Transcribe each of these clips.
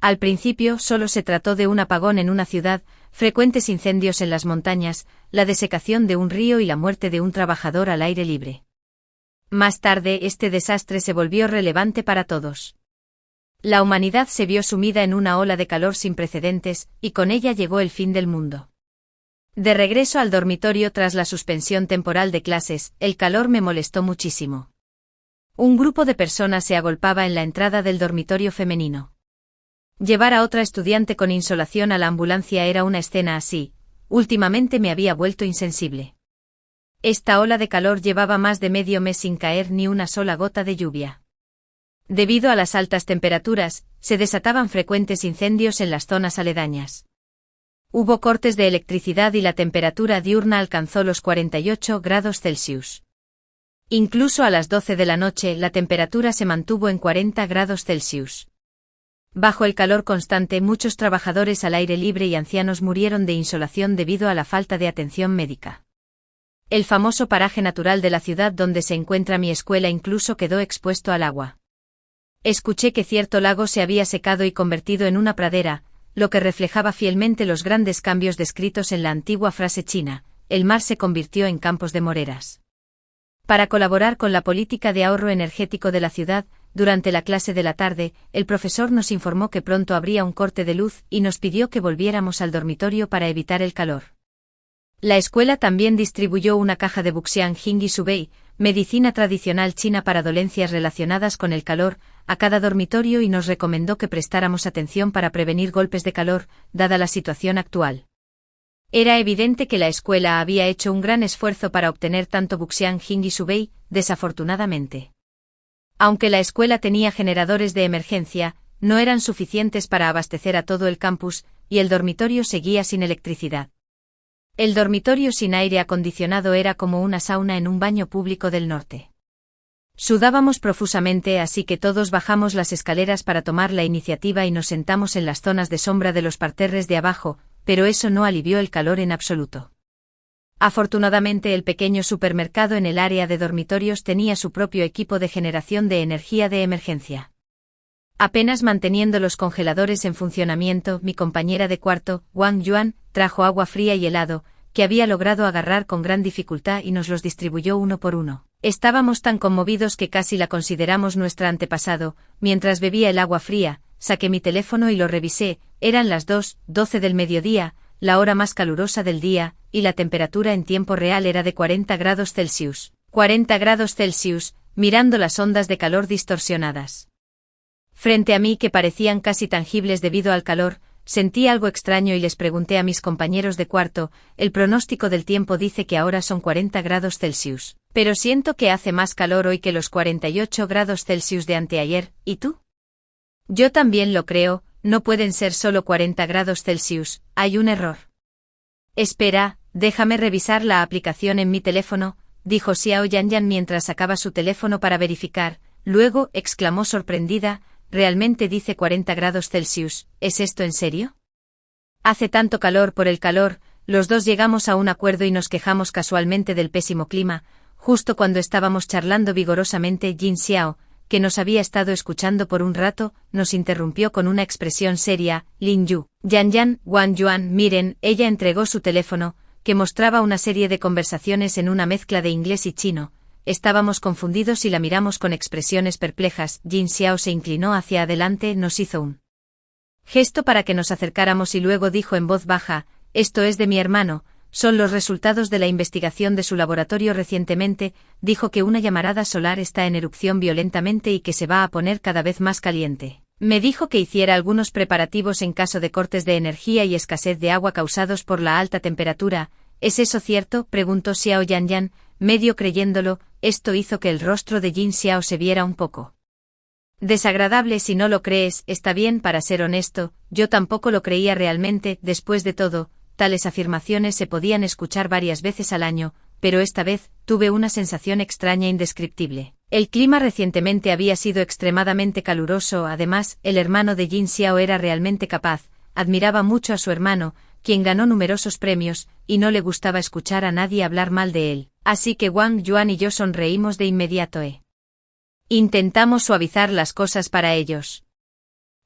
Al principio solo se trató de un apagón en una ciudad, frecuentes incendios en las montañas, la desecación de un río y la muerte de un trabajador al aire libre. Más tarde este desastre se volvió relevante para todos. La humanidad se vio sumida en una ola de calor sin precedentes, y con ella llegó el fin del mundo. De regreso al dormitorio tras la suspensión temporal de clases, el calor me molestó muchísimo. Un grupo de personas se agolpaba en la entrada del dormitorio femenino. Llevar a otra estudiante con insolación a la ambulancia era una escena así. Últimamente me había vuelto insensible. Esta ola de calor llevaba más de medio mes sin caer ni una sola gota de lluvia. Debido a las altas temperaturas, se desataban frecuentes incendios en las zonas aledañas. Hubo cortes de electricidad y la temperatura diurna alcanzó los 48 grados Celsius. Incluso a las 12 de la noche la temperatura se mantuvo en 40 grados Celsius. Bajo el calor constante, muchos trabajadores al aire libre y ancianos murieron de insolación debido a la falta de atención médica. El famoso paraje natural de la ciudad donde se encuentra mi escuela incluso quedó expuesto al agua. Escuché que cierto lago se había secado y convertido en una pradera, lo que reflejaba fielmente los grandes cambios descritos en la antigua frase china: el mar se convirtió en campos de moreras. Para colaborar con la política de ahorro energético de la ciudad, durante la clase de la tarde, el profesor nos informó que pronto habría un corte de luz y nos pidió que volviéramos al dormitorio para evitar el calor. La escuela también distribuyó una caja de Buxiang Jingi Subei, medicina tradicional china para dolencias relacionadas con el calor, a cada dormitorio y nos recomendó que prestáramos atención para prevenir golpes de calor, dada la situación actual. Era evidente que la escuela había hecho un gran esfuerzo para obtener tanto Buxiang Jingi Subei, desafortunadamente. Aunque la escuela tenía generadores de emergencia, no eran suficientes para abastecer a todo el campus, y el dormitorio seguía sin electricidad. El dormitorio sin aire acondicionado era como una sauna en un baño público del norte. Sudábamos profusamente, así que todos bajamos las escaleras para tomar la iniciativa y nos sentamos en las zonas de sombra de los parterres de abajo, pero eso no alivió el calor en absoluto. Afortunadamente el pequeño supermercado en el área de dormitorios tenía su propio equipo de generación de energía de emergencia. Apenas manteniendo los congeladores en funcionamiento, mi compañera de cuarto, Wang Yuan, trajo agua fría y helado, que había logrado agarrar con gran dificultad y nos los distribuyó uno por uno. Estábamos tan conmovidos que casi la consideramos nuestra antepasado. Mientras bebía el agua fría, saqué mi teléfono y lo revisé. Eran las 2:12 del mediodía, la hora más calurosa del día, y la temperatura en tiempo real era de 40 grados Celsius. 40 grados Celsius, mirando las ondas de calor distorsionadas. Frente a mí, que parecían casi tangibles debido al calor, sentí algo extraño y les pregunté a mis compañeros de cuarto: el pronóstico del tiempo dice que ahora son 40 grados Celsius, pero siento que hace más calor hoy que los 48 grados Celsius de anteayer, ¿y tú? Yo también lo creo, no pueden ser solo 40 grados Celsius, hay un error. Espera, déjame revisar la aplicación en mi teléfono, dijo Xiao Yanyan mientras sacaba su teléfono para verificar. Luego, exclamó sorprendida: realmente dice 40 grados Celsius, ¿es esto en serio? Hace tanto calor. Por el calor, los dos llegamos a un acuerdo y nos quejamos casualmente del pésimo clima. Justo cuando estábamos charlando vigorosamente, Jin Xiao, que nos había estado escuchando por un rato, nos interrumpió con una expresión seria: Lin Yu, Yan, Wang Yuan, miren. Ella entregó su teléfono, que mostraba una serie de conversaciones en una mezcla de inglés y chino. Estábamos confundidos y la miramos con expresiones perplejas. Jin Xiao se inclinó hacia adelante, nos hizo un gesto para que nos acercáramos y luego dijo en voz baja: esto es de mi hermano, son los resultados de la investigación de su laboratorio recientemente. Dijo que una llamarada solar está en erupción violentamente y que se va a poner cada vez más caliente. Me dijo que hiciera algunos preparativos en caso de cortes de energía y escasez de agua causados por la alta temperatura. ¿Es eso cierto?, preguntó Xiao Yanyan, medio creyéndolo. Esto hizo que el rostro de Jin Xiao se viera un poco desagradable. Si no lo crees, está bien. Para ser honesto, yo tampoco lo creía realmente. Después de todo, tales afirmaciones se podían escuchar varias veces al año, pero esta vez, tuve una sensación extraña indescriptible. El clima recientemente había sido extremadamente caluroso. Además, el hermano de Jin Xiao era realmente capaz, admiraba mucho a su hermano, quien ganó numerosos premios, y no le gustaba escuchar a nadie hablar mal de él. Así que Wang Yuan y yo sonreímos de inmediato. Intentamos suavizar las cosas para ellos.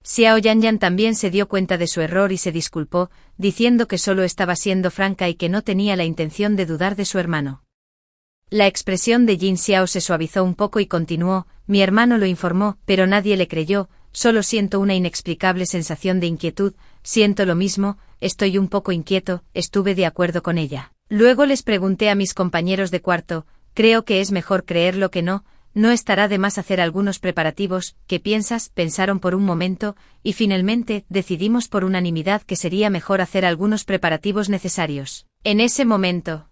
Xiao Yanyan también se dio cuenta de su error y se disculpó, diciendo que solo estaba siendo franca y que no tenía la intención de dudar de su hermano. La expresión de Jin Xiao se suavizó un poco y continuó: mi hermano lo informó, pero nadie le creyó, solo siento una inexplicable sensación de inquietud, siento lo mismo, estoy un poco inquieto, estuve de acuerdo con ella. Luego les pregunté a mis compañeros de cuarto, creo que es mejor creerlo que no. No estará de más hacer algunos preparativos, ¿qué piensas? Pensaron por un momento, y finalmente decidimos por unanimidad que sería mejor hacer algunos preparativos necesarios. En ese momento,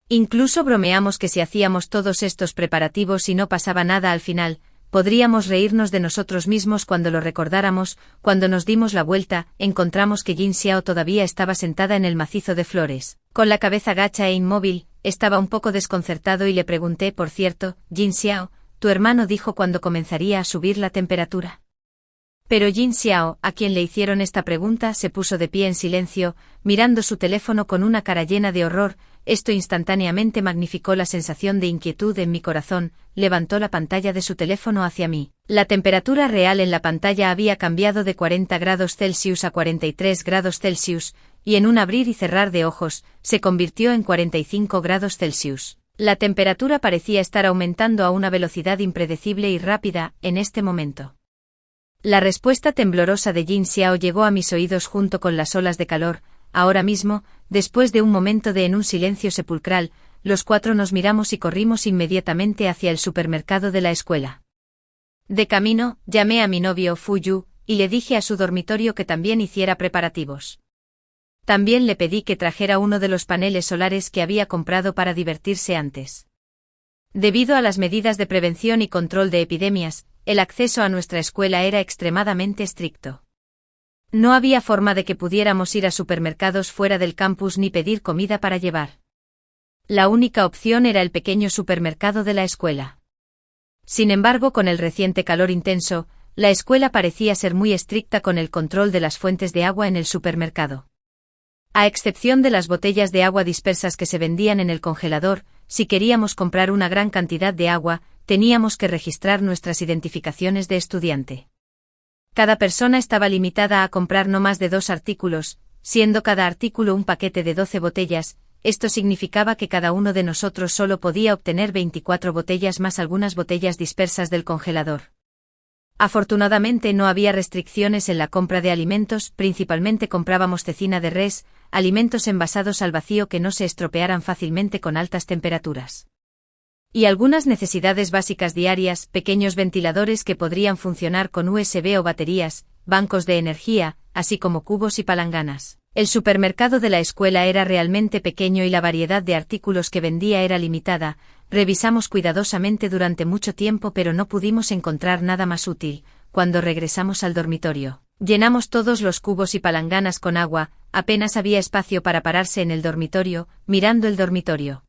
incluso bromeamos que si hacíamos todos estos preparativos y no pasaba nada al final, podríamos reírnos de nosotros mismos cuando lo recordáramos. Cuando nos dimos la vuelta, encontramos que Jin Xiao todavía estaba sentada en el macizo de flores, con la cabeza gacha e inmóvil. Estaba un poco desconcertado y le pregunté: por cierto, Jin Xiao, tu hermano dijo cuándo comenzaría a subir la temperatura. Pero Jin Xiao, a quien le hicieron esta pregunta, se puso de pie en silencio, mirando su teléfono con una cara llena de horror. Esto instantáneamente magnificó la sensación de inquietud en mi corazón. Levantó la pantalla de su teléfono hacia mí. La temperatura real en la pantalla había cambiado de 40 grados Celsius a 43 grados Celsius, y en un abrir y cerrar de ojos, se convirtió en 45 grados Celsius. La temperatura parecía estar aumentando a una velocidad impredecible y rápida en este momento. La respuesta temblorosa de Jin Xiao llegó a mis oídos junto con las olas de calor. Ahora mismo, después de un momento en un silencio sepulcral, los cuatro nos miramos y corrimos inmediatamente hacia el supermercado de la escuela. De camino, llamé a mi novio Fu Yu, y le dije a su dormitorio que también hiciera preparativos. También le pedí que trajera uno de los paneles solares que había comprado para divertirse antes. Debido a las medidas de prevención y control de epidemias, el acceso a nuestra escuela era extremadamente estricto. No había forma de que pudiéramos ir a supermercados fuera del campus ni pedir comida para llevar. La única opción era el pequeño supermercado de la escuela. Sin embargo, con el reciente calor intenso, la escuela parecía ser muy estricta con el control de las fuentes de agua en el supermercado. A excepción de las botellas de agua dispersas que se vendían en el congelador, si queríamos comprar una gran cantidad de agua, teníamos que registrar nuestras identificaciones de estudiante. Cada persona estaba limitada a comprar no más de 2 artículos, siendo cada artículo un paquete de 12 botellas. Esto significaba que cada uno de nosotros solo podía obtener 24 botellas más algunas botellas dispersas del congelador. Afortunadamente no había restricciones en la compra de alimentos, principalmente comprábamos cecina de res, alimentos envasados al vacío que no se estropearan fácilmente con altas temperaturas. Y algunas necesidades básicas diarias, pequeños ventiladores que podrían funcionar con USB o baterías, bancos de energía, así como cubos y palanganas. El supermercado de la escuela era realmente pequeño y la variedad de artículos que vendía era limitada. Revisamos cuidadosamente durante mucho tiempo pero no pudimos encontrar nada más útil. Cuando regresamos al dormitorio, llenamos todos los cubos y palanganas con agua, apenas había espacio para pararse en el dormitorio, mirando el dormitorio.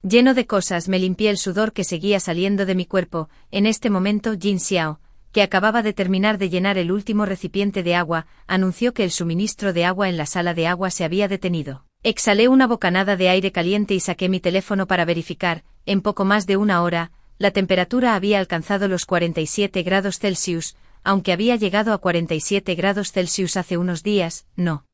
Lleno de cosas, me limpié el sudor que seguía saliendo de mi cuerpo. En este momento Jin Xiao, que acababa de terminar de llenar el último recipiente de agua, anunció que el suministro de agua en la sala de agua se había detenido. Exhalé una bocanada de aire caliente y saqué mi teléfono para verificar. En poco más de una hora, la temperatura había alcanzado los 47 grados Celsius, aunque había llegado a 47 grados Celsius hace unos días, no.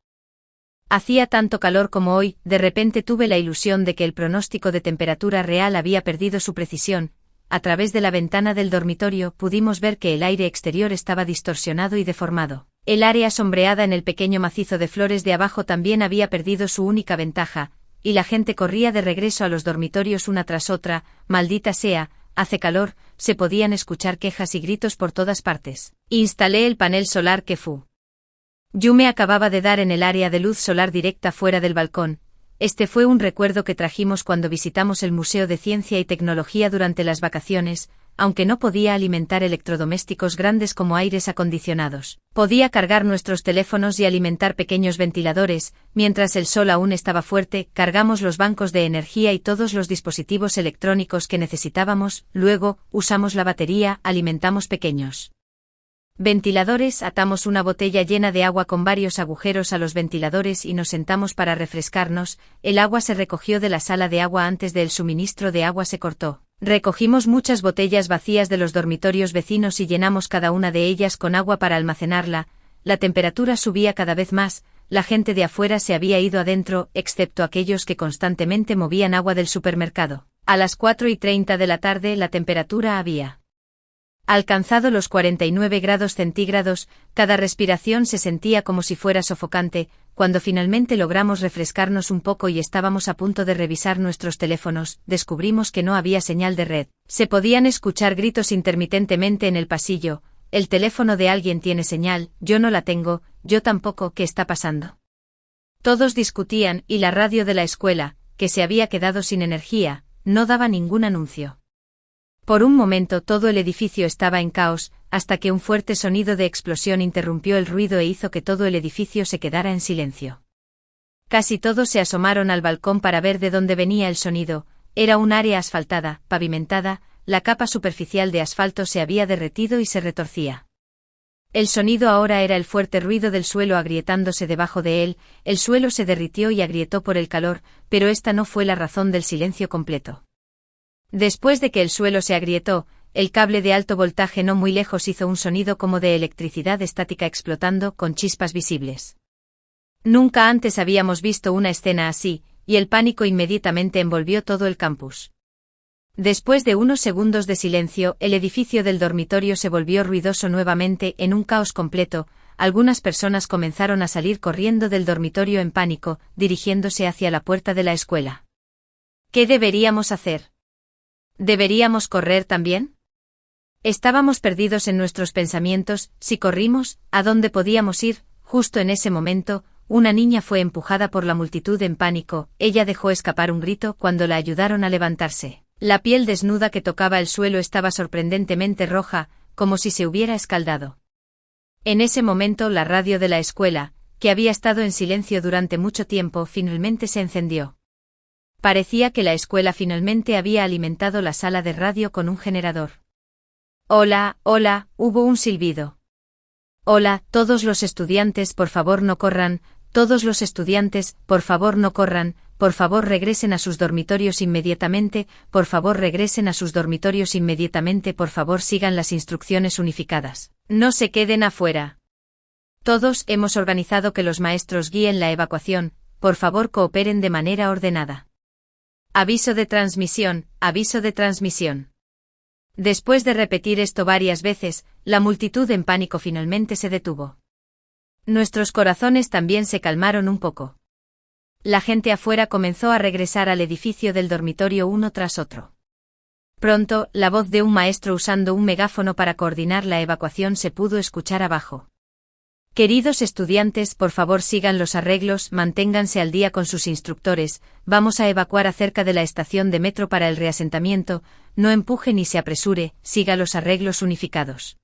Hacía tanto calor como hoy. De repente tuve la ilusión de que el pronóstico de temperatura real había perdido su precisión. A través de la ventana del dormitorio pudimos ver que el aire exterior estaba distorsionado y deformado. El área sombreada en el pequeño macizo de flores de abajo también había perdido su única ventaja, y la gente corría de regreso a los dormitorios una tras otra. Maldita sea, hace calor, se podían escuchar quejas y gritos por todas partes. Instalé el panel solar que Fu Yu me acababa de dar en el área de luz solar directa fuera del balcón. Este fue un recuerdo que trajimos cuando visitamos el Museo de Ciencia y Tecnología durante las vacaciones. Aunque no podía alimentar electrodomésticos grandes como aires acondicionados, podía cargar nuestros teléfonos y alimentar pequeños ventiladores. Mientras el sol aún estaba fuerte, cargamos los bancos de energía y todos los dispositivos electrónicos que necesitábamos. Luego, usamos la batería, alimentamos pequeños ventiladores, atamos una botella llena de agua con varios agujeros a los ventiladores y nos sentamos para refrescarnos. El agua se recogió de la sala de agua antes de el suministro de agua se cortó. Recogimos muchas botellas vacías de los dormitorios vecinos y llenamos cada una de ellas con agua para almacenarla. La temperatura subía cada vez más, la gente de afuera se había ido adentro, excepto aquellos que constantemente movían agua del supermercado. A las 4:30 de la tarde la temperatura había alcanzado los 49 grados centígrados, cada respiración se sentía como si fuera sofocante. Cuando finalmente logramos refrescarnos un poco y estábamos a punto de revisar nuestros teléfonos, descubrimos que no había señal de red. Se podían escuchar gritos intermitentemente en el pasillo. El teléfono de alguien tiene señal, yo no la tengo, yo tampoco, ¿qué está pasando? Todos discutían y la radio de la escuela, que se había quedado sin energía, no daba ningún anuncio. Por un momento todo el edificio estaba en caos, hasta que un fuerte sonido de explosión interrumpió el ruido e hizo que todo el edificio se quedara en silencio. Casi todos se asomaron al balcón para ver de dónde venía el sonido. Era un área asfaltada, pavimentada, la capa superficial de asfalto se había derretido y se retorcía. El sonido ahora era el fuerte ruido del suelo agrietándose debajo de él. El suelo se derritió y agrietó por el calor, pero esta no fue la razón del silencio completo. Después de que el suelo se agrietó, el cable de alto voltaje no muy lejos hizo un sonido como de electricidad estática explotando con chispas visibles. Nunca antes habíamos visto una escena así, y el pánico inmediatamente envolvió todo el campus. Después de unos segundos de silencio, el edificio del dormitorio se volvió ruidoso nuevamente en un caos completo. Algunas personas comenzaron a salir corriendo del dormitorio en pánico, dirigiéndose hacia la puerta de la escuela. ¿Qué deberíamos hacer? ¿Deberíamos correr también? Estábamos perdidos en nuestros pensamientos. Si corrimos, ¿a dónde podíamos ir? Justo en ese momento, una niña fue empujada por la multitud en pánico. Ella dejó escapar un grito cuando la ayudaron a levantarse. La piel desnuda que tocaba el suelo estaba sorprendentemente roja, como si se hubiera escaldado. En ese momento la radio de la escuela, que había estado en silencio durante mucho tiempo, finalmente se encendió. Parecía que la escuela finalmente había alimentado la sala de radio con un generador. Hola, hola, hubo un silbido. Hola, todos los estudiantes, por favor no corran, todos los estudiantes, por favor no corran, por favor regresen a sus dormitorios inmediatamente, por favor regresen a sus dormitorios inmediatamente, por favor sigan las instrucciones unificadas. No se queden afuera. Todos hemos organizado que los maestros guíen la evacuación, por favor cooperen de manera ordenada. Aviso de transmisión, aviso de transmisión. Después de repetir esto varias veces, la multitud en pánico finalmente se detuvo. Nuestros corazones también se calmaron un poco. La gente afuera comenzó a regresar al edificio del dormitorio uno tras otro. Pronto, la voz de un maestro usando un megáfono para coordinar la evacuación se pudo escuchar abajo. Queridos estudiantes, por favor sigan los arreglos, manténganse al día con sus instructores, vamos a evacuar acerca de la estación de metro para el reasentamiento, no empuje ni se apresure, siga los arreglos unificados.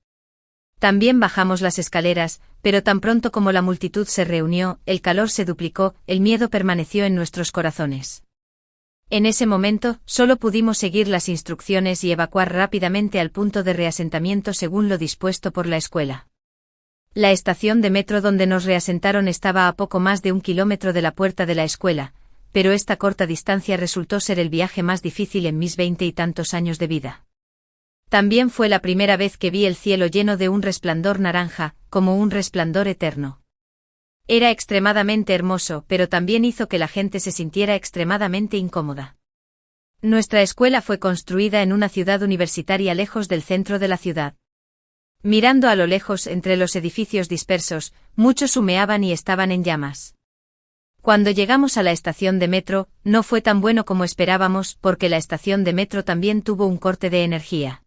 También bajamos las escaleras, pero tan pronto como la multitud se reunió, el calor se duplicó, el miedo permaneció en nuestros corazones. En ese momento, solo pudimos seguir las instrucciones y evacuar rápidamente al punto de reasentamiento según lo dispuesto por la escuela. La estación de metro donde nos reasentaron estaba a poco más de 1 kilómetro de la puerta de la escuela, pero esta corta distancia resultó ser el viaje más difícil en mis 20 y tantos años de vida. También fue la primera vez que vi el cielo lleno de un resplandor naranja, como un resplandor eterno. Era extremadamente hermoso, pero también hizo que la gente se sintiera extremadamente incómoda. Nuestra escuela fue construida en una ciudad universitaria lejos del centro de la ciudad. Mirando a lo lejos entre los edificios dispersos, muchos humeaban y estaban en llamas. Cuando llegamos a la estación de metro, no fue tan bueno como esperábamos porque la estación de metro también tuvo un corte de energía.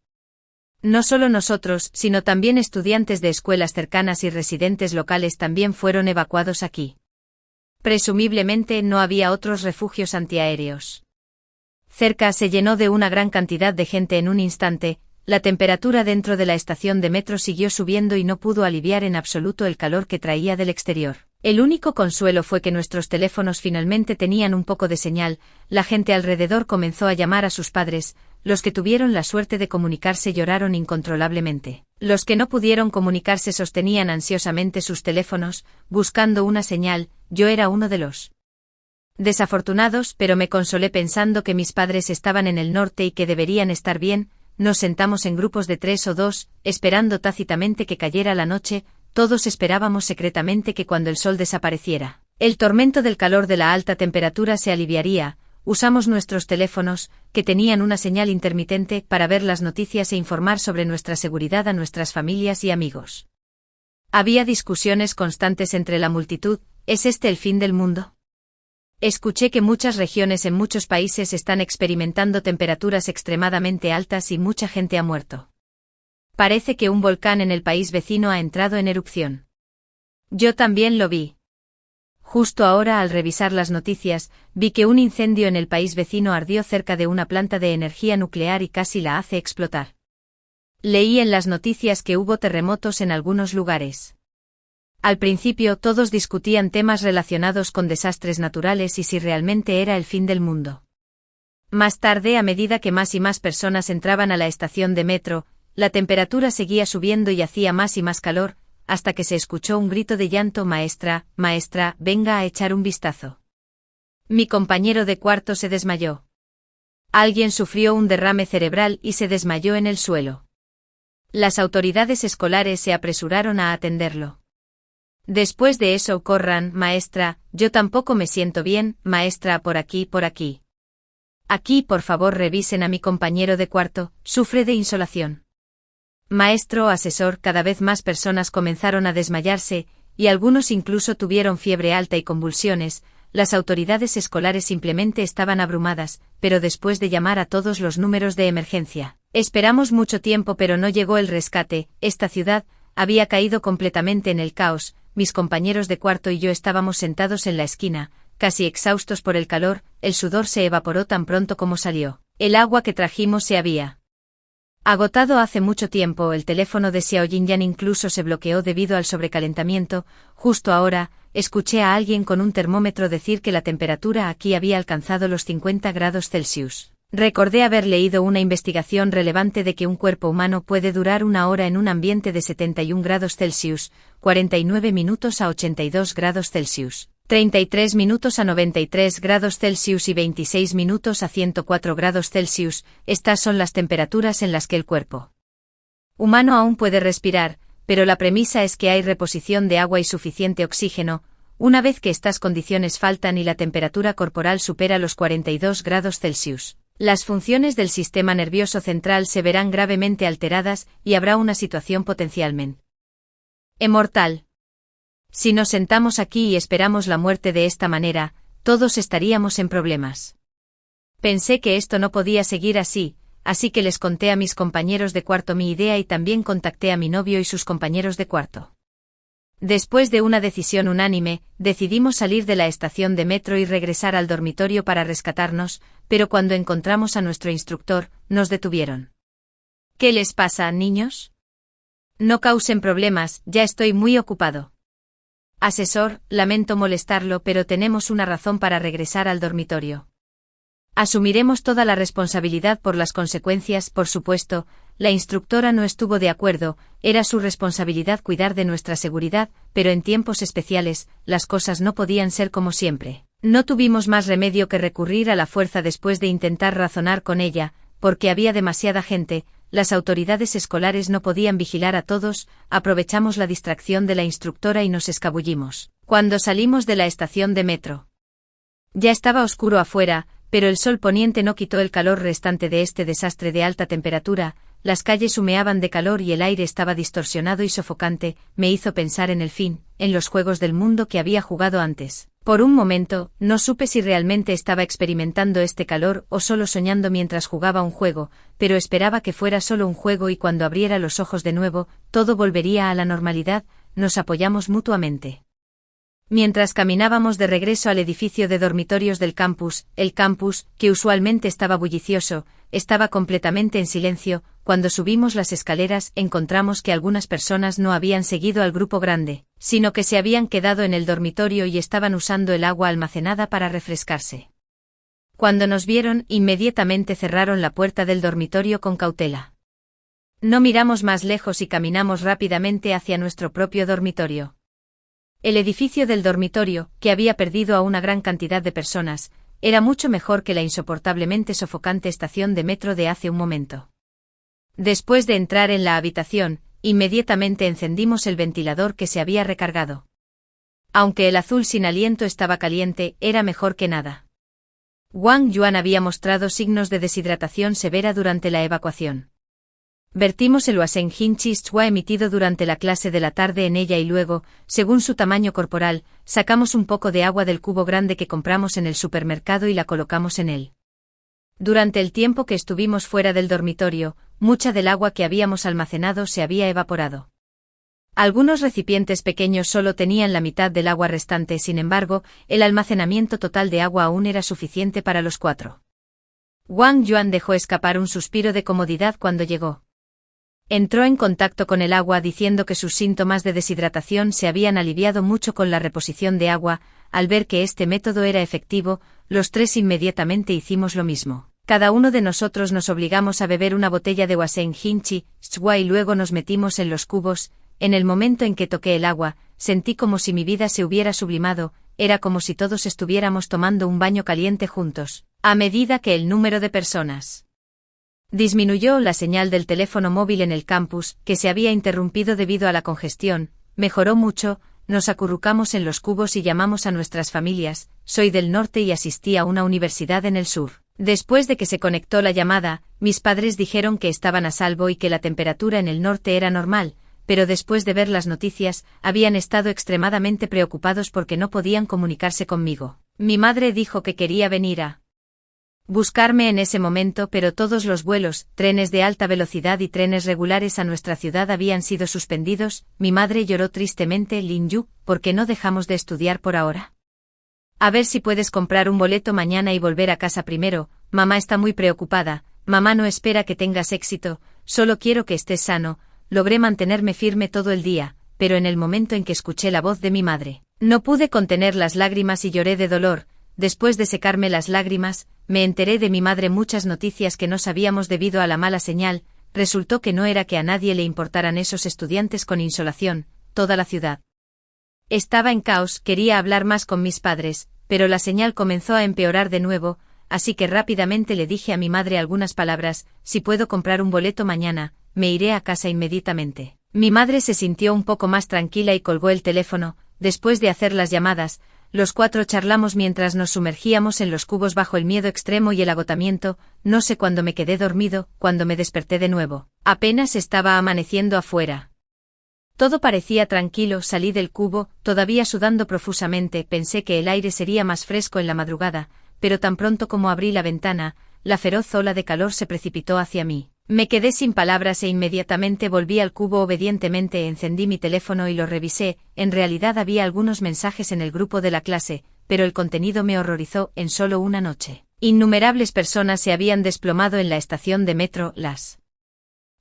No solo nosotros, sino también estudiantes de escuelas cercanas y residentes locales también fueron evacuados aquí. Presumiblemente no había otros refugios antiaéreos. Cerca se llenó de una gran cantidad de gente en un instante. La temperatura dentro de la estación de metro siguió subiendo y no pudo aliviar en absoluto el calor que traía del exterior. El único consuelo fue que nuestros teléfonos finalmente tenían un poco de señal. La gente alrededor comenzó a llamar a sus padres. Los que tuvieron la suerte de comunicarse lloraron incontrolablemente. Los que no pudieron comunicarse sostenían ansiosamente sus teléfonos, buscando una señal. Yo era uno de los Desafortunados, pero me consolé pensando que mis padres estaban en el norte y que deberían estar bien. Nos sentamos en grupos de 3 o 2, esperando tácitamente que cayera la noche. Todos esperábamos secretamente que cuando el sol desapareciera, el tormento del calor de la alta temperatura se aliviaría. Usamos nuestros teléfonos, que tenían una señal intermitente, para ver las noticias e informar sobre nuestra seguridad a nuestras familias y amigos. Había discusiones constantes entre la multitud. ¿Es este el fin del mundo? Escuché que muchas regiones en muchos países están experimentando temperaturas extremadamente altas y mucha gente ha muerto. Parece que un volcán en el país vecino ha entrado en erupción. Yo también lo vi. Justo ahora, al revisar las noticias, vi que un incendio en el país vecino ardió cerca de una planta de energía nuclear y casi la hace explotar. Leí en las noticias que hubo terremotos en algunos lugares. Al principio todos discutían temas relacionados con desastres naturales y si realmente era el fin del mundo. Más tarde, a medida que más y más personas entraban a la estación de metro, la temperatura seguía subiendo y hacía más y más calor, hasta que se escuchó un grito de llanto: maestra, maestra, venga a echar un vistazo. Mi compañero de cuarto se desmayó. Alguien sufrió un derrame cerebral y se desmayó en el suelo. Las autoridades escolares se apresuraron a atenderlo. Después de eso: corran, maestra, yo tampoco me siento bien, maestra, por aquí, por aquí. Aquí, por favor, revisen a mi compañero de cuarto, sufre de insolación. Maestro, asesor, cada vez más personas comenzaron a desmayarse, y algunos incluso tuvieron fiebre alta y convulsiones. Las autoridades escolares simplemente estaban abrumadas, pero después de llamar a todos los números de emergencia, esperamos mucho tiempo pero no llegó el rescate. Esta ciudad había caído completamente en el caos. Mis compañeros de cuarto y yo estábamos sentados en la esquina, casi exhaustos por el calor. El sudor se evaporó tan pronto como salió. El agua que trajimos se había agotado hace mucho tiempo. El teléfono de Xiao Jinyan incluso se bloqueó debido al sobrecalentamiento. Justo ahora, escuché a alguien con un termómetro decir que la temperatura aquí había alcanzado los 50 grados Celsius. Recordé haber leído una investigación relevante de que un cuerpo humano puede durar 1 hora en un ambiente de 71 grados Celsius, 49 minutos a 82 grados Celsius, 33 minutos a 93 grados Celsius y 26 minutos a 104 grados Celsius. Estas son las temperaturas en las que el cuerpo humano aún puede respirar, pero la premisa es que hay reposición de agua y suficiente oxígeno. Una vez que estas condiciones faltan y la temperatura corporal supera los 42 grados Celsius, las funciones del sistema nervioso central se verán gravemente alteradas y habrá una situación potencialmente mortal. Si nos sentamos aquí y esperamos la muerte de esta manera, todos estaríamos en problemas. Pensé que esto no podía seguir así que les conté a mis compañeros de cuarto mi idea y también contacté a mi novio y sus compañeros de cuarto. Después de una decisión unánime, decidimos salir de la estación de metro y regresar al dormitorio para rescatarnos, pero cuando encontramos a nuestro instructor, nos detuvieron. ¿Qué les pasa, niños? No causen problemas, ya estoy muy ocupado. Asesor, lamento molestarlo, pero tenemos una razón para regresar al dormitorio. Asumiremos toda la responsabilidad por las consecuencias, por supuesto. La instructora no estuvo de acuerdo, era su responsabilidad cuidar de nuestra seguridad, pero en tiempos especiales, las cosas no podían ser como siempre. No tuvimos más remedio que recurrir a la fuerza después de intentar razonar con ella, porque había demasiada gente, las autoridades escolares no podían vigilar a todos. Aprovechamos la distracción de la instructora y nos escabullimos. Cuando salimos de la estación de metro, ya estaba oscuro afuera, pero el sol poniente no quitó el calor restante de este desastre de alta temperatura. Las calles humeaban de calor y el aire estaba distorsionado y sofocante. Me hizo pensar en el fin, en los juegos del mundo que había jugado antes. Por un momento, no supe si realmente estaba experimentando este calor o solo soñando mientras jugaba un juego, pero esperaba que fuera solo un juego y cuando abriera los ojos de nuevo, todo volvería a la normalidad. Nos apoyamos mutuamente. Mientras caminábamos de regreso al edificio de dormitorios del campus, el campus, que usualmente estaba bullicioso, estaba completamente en silencio. Cuando subimos las escaleras, encontramos que algunas personas no habían seguido al grupo grande, sino que se habían quedado en el dormitorio y estaban usando el agua almacenada para refrescarse. Cuando nos vieron, inmediatamente cerraron la puerta del dormitorio con cautela. No miramos más lejos y caminamos rápidamente hacia nuestro propio dormitorio. El edificio del dormitorio, que había perdido a una gran cantidad de personas, era mucho mejor que la insoportablemente sofocante estación de metro de hace un momento. Después de entrar en la habitación, inmediatamente encendimos el ventilador que se había recargado. Aunque el azul sin aliento estaba caliente, era mejor que nada. Wang Yuan había mostrado signos de deshidratación severa durante la evacuación. Vertimos el Wasen Hinchi Chua emitido durante la clase de la tarde en ella y luego, según su tamaño corporal, sacamos un poco de agua del cubo grande que compramos en el supermercado y la colocamos en él. Durante el tiempo que estuvimos fuera del dormitorio, mucha del agua que habíamos almacenado se había evaporado. Algunos recipientes pequeños solo tenían la mitad del agua restante, sin embargo, el almacenamiento total de agua aún era suficiente para los 4. Wang Yuan dejó escapar un suspiro de comodidad cuando llegó. Entró en contacto con el agua diciendo que sus síntomas de deshidratación se habían aliviado mucho con la reposición de agua. Al ver que este método era efectivo, los 3 inmediatamente hicimos lo mismo. Cada uno de nosotros nos obligamos a beber una botella de Wasen Hinchi Chua y luego nos metimos en los cubos. En el momento en que toqué el agua, sentí como si mi vida se hubiera sublimado, era como si todos estuviéramos tomando un baño caliente juntos. A medida que el número de personas disminuyó, la señal del teléfono móvil en el campus, que se había interrumpido debido a la congestión, mejoró mucho. Nos acurrucamos en los cubos y llamamos a nuestras familias. Soy del norte y asistí a una universidad en el sur. Después de que se conectó la llamada, mis padres dijeron que estaban a salvo y que la temperatura en el norte era normal, pero después de ver las noticias, habían estado extremadamente preocupados porque no podían comunicarse conmigo. Mi madre dijo que quería venir a buscarme en ese momento, pero todos los vuelos, trenes de alta velocidad y trenes regulares a nuestra ciudad habían sido suspendidos. Mi madre lloró tristemente. Lin Yu, ¿por qué no dejamos de estudiar por ahora? A ver si puedes comprar un boleto mañana y volver a casa primero. Mamá está muy preocupada. Mamá no espera que tengas éxito, solo quiero que estés sano. Logré mantenerme firme todo el día, pero en el momento en que escuché la voz de mi madre, no pude contener las lágrimas y lloré de dolor. Después de secarme las lágrimas, me enteré de mi madre muchas noticias que no sabíamos debido a la mala señal. Resultó que no era que a nadie le importaran esos estudiantes con insolación, toda la ciudad estaba en caos. Quería hablar más con mis padres, pero la señal comenzó a empeorar de nuevo, así que rápidamente le dije a mi madre algunas palabras: si puedo comprar un boleto mañana, me iré a casa inmediatamente. Mi madre se sintió un poco más tranquila y colgó el teléfono. Después de hacer las llamadas, los 4 charlamos mientras nos sumergíamos en los cubos bajo el miedo extremo y el agotamiento. No sé cuándo me quedé dormido. Cuando me desperté de nuevo, apenas estaba amaneciendo afuera. Todo parecía tranquilo. Salí del cubo, todavía sudando profusamente. Pensé que el aire sería más fresco en la madrugada, pero tan pronto como abrí la ventana, la feroz ola de calor se precipitó hacia mí. Me quedé sin palabras e inmediatamente volví al cubo. Obedientemente encendí mi teléfono y lo revisé. En realidad había algunos mensajes en el grupo de la clase, pero el contenido me horrorizó. En solo una noche, innumerables personas se habían desplomado en la estación de metro. Las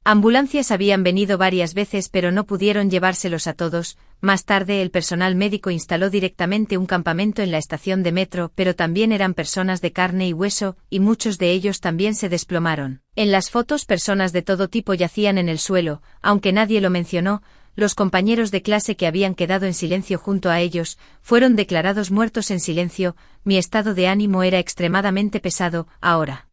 ambulancias habían venido varias veces pero no pudieron llevárselos a todos. Más tarde el personal médico instaló directamente un campamento en la estación de metro, pero también eran personas de carne y hueso, y muchos de ellos también se desplomaron. En las fotos personas de todo tipo yacían en el suelo, aunque nadie lo mencionó. Los compañeros de clase que habían quedado en silencio junto a ellos, fueron declarados muertos en silencio. Mi estado de ánimo era extremadamente pesado. Ahora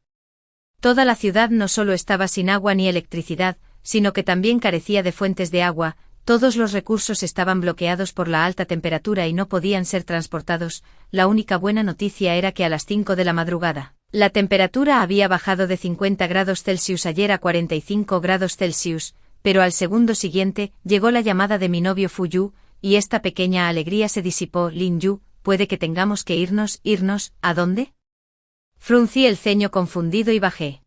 toda la ciudad no solo estaba sin agua ni electricidad, sino que también carecía de fuentes de agua. Todos los recursos estaban bloqueados por la alta temperatura y no podían ser transportados. La única buena noticia era que a las 5 de la madrugada, la temperatura había bajado de 50 grados Celsius ayer a 45 grados Celsius, pero al segundo siguiente, llegó la llamada de mi novio Fuyu, y esta pequeña alegría se disipó. Lin Yu, ¿puede que tengamos que irnos? ¿Irnos? ¿A dónde? Fruncí el ceño confundido y bajé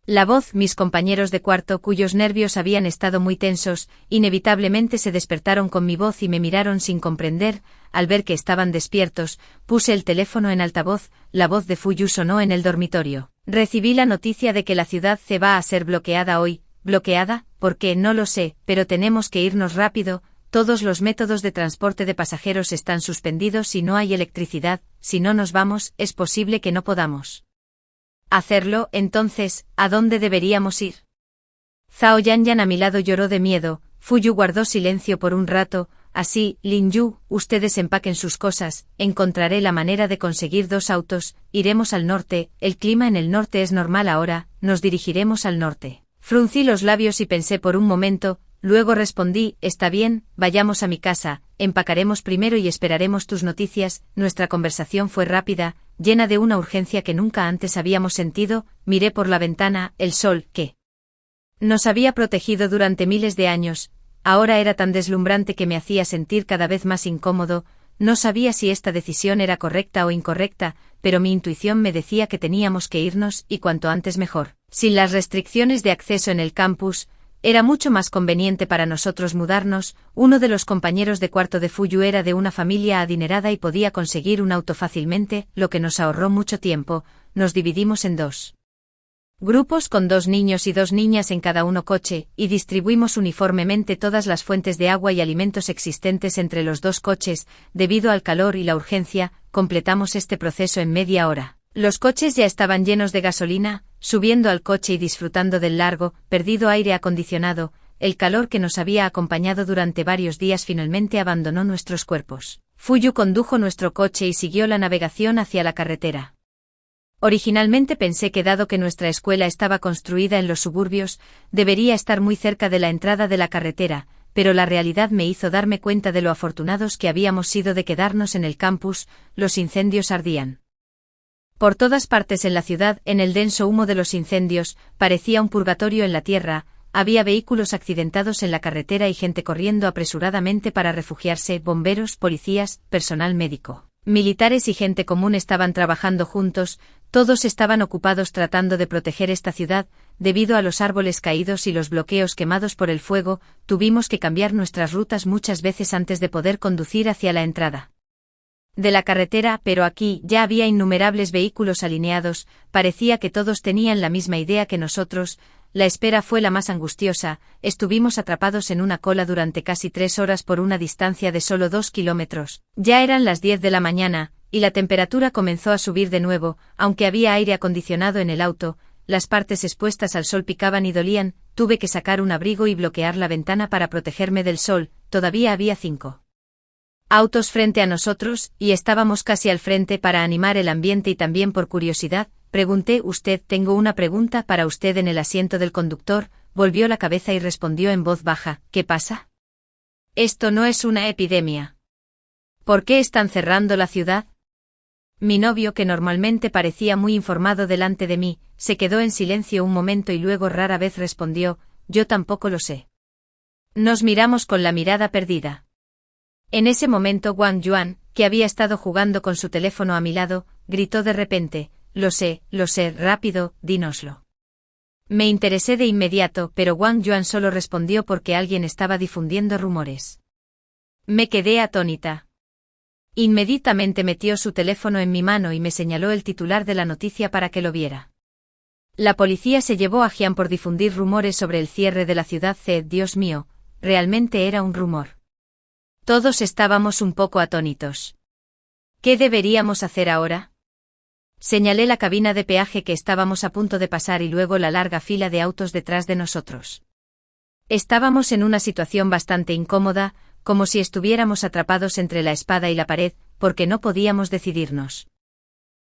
la voz. Mis compañeros de cuarto, cuyos nervios habían estado muy tensos, inevitablemente se despertaron con mi voz y me miraron sin comprender. Al ver que estaban despiertos, puse el teléfono en altavoz. La voz de Fuyu sonó en el dormitorio. Recibí la noticia de que la ciudad se va a ser bloqueada hoy. ¿Bloqueada? ¿Por qué? No lo sé, pero tenemos que irnos rápido. Todos los métodos de transporte de pasajeros están suspendidos y no hay electricidad. Si no nos vamos, es posible que no podamos hacerlo. Entonces, ¿a dónde deberíamos ir? Zhao Yanyan a mi lado lloró de miedo. Fuyu guardó silencio por un rato. así, Lin Yu, ustedes empaquen sus cosas, encontraré la manera de conseguir 2 autos, iremos al norte, el clima en el norte es normal ahora, nos dirigiremos al norte. Fruncí los labios y pensé por un momento, luego respondí, está bien, vayamos a mi casa, empacaremos primero y esperaremos tus noticias. Nuestra conversación fue rápida, llena de una urgencia que nunca antes habíamos sentido. Miré por la ventana, el sol, que nos había protegido durante miles de años, ahora era tan deslumbrante que me hacía sentir cada vez más incómodo. No sabía si esta decisión era correcta o incorrecta, pero mi intuición me decía que teníamos que irnos y cuanto antes mejor. Sin las restricciones de acceso en el campus, era mucho más conveniente para nosotros mudarnos. Uno de los compañeros de cuarto de Fuyu era de una familia adinerada y podía conseguir un auto fácilmente, lo que nos ahorró mucho tiempo. Nos dividimos en 2 grupos con 2 niños y 2 niñas en cada uno coche, y distribuimos uniformemente todas las fuentes de agua y alimentos existentes entre los 2 coches. Debido al calor y la urgencia, completamos este proceso en media hora. Los coches ya estaban llenos de gasolina. Subiendo al coche y disfrutando del largo, perdido aire acondicionado, el calor que nos había acompañado durante varios días finalmente abandonó nuestros cuerpos. Fuyu condujo nuestro coche y siguió la navegación hacia la carretera. Originalmente pensé que dado que nuestra escuela estaba construida en los suburbios, debería estar muy cerca de la entrada de la carretera, pero la realidad me hizo darme cuenta de lo afortunados que habíamos sido de quedarnos en el campus. Los incendios ardían por todas partes en la ciudad. En el denso humo de los incendios, parecía un purgatorio en la tierra. Había vehículos accidentados en la carretera y gente corriendo apresuradamente para refugiarse. Bomberos, policías, personal médico, militares y gente común estaban trabajando juntos. Todos estaban ocupados tratando de proteger esta ciudad. Debido a los árboles caídos y los bloqueos quemados por el fuego, tuvimos que cambiar nuestras rutas muchas veces antes de poder conducir hacia la entrada de la carretera, pero aquí ya había innumerables vehículos alineados. Parecía que todos tenían la misma idea que nosotros. La espera fue la más angustiosa. Estuvimos atrapados en una cola durante casi 3 horas por una distancia de solo 2 kilómetros. Ya eran las 10 de la mañana, y la temperatura comenzó a subir de nuevo. Aunque había aire acondicionado en el auto, las partes expuestas al sol picaban y dolían. Tuve que sacar un abrigo y bloquear la ventana para protegerme del sol. Todavía había 5 autos frente a nosotros, y estábamos casi al frente. Para animar el ambiente y también por curiosidad, pregunté, tengo una pregunta para usted. En el asiento del conductor, volvió la cabeza y respondió en voz baja, ¿qué pasa? Esto no es una epidemia. ¿Por qué están cerrando la ciudad? Mi novio, que normalmente parecía muy informado delante de mí, se quedó en silencio un momento y luego rara vez respondió, yo tampoco lo sé. Nos miramos con la mirada perdida. En ese momento Wang Yuan, que había estado jugando con su teléfono a mi lado, gritó de repente, lo sé, rápido, dínoslo. Me interesé de inmediato, pero Wang Yuan solo respondió porque alguien estaba difundiendo rumores. Me quedé atónita. Inmediatamente metió su teléfono en mi mano y me señaló el titular de la noticia para que lo viera. La policía se llevó a Jian por difundir rumores sobre el cierre de la ciudad. Dios mío, realmente era un rumor. Todos estábamos un poco atónitos. ¿Qué deberíamos hacer ahora? Señalé la cabina de peaje que estábamos a punto de pasar y luego la larga fila de autos detrás de nosotros. Estábamos en una situación bastante incómoda, como si estuviéramos atrapados entre la espada y la pared, porque no podíamos decidirnos.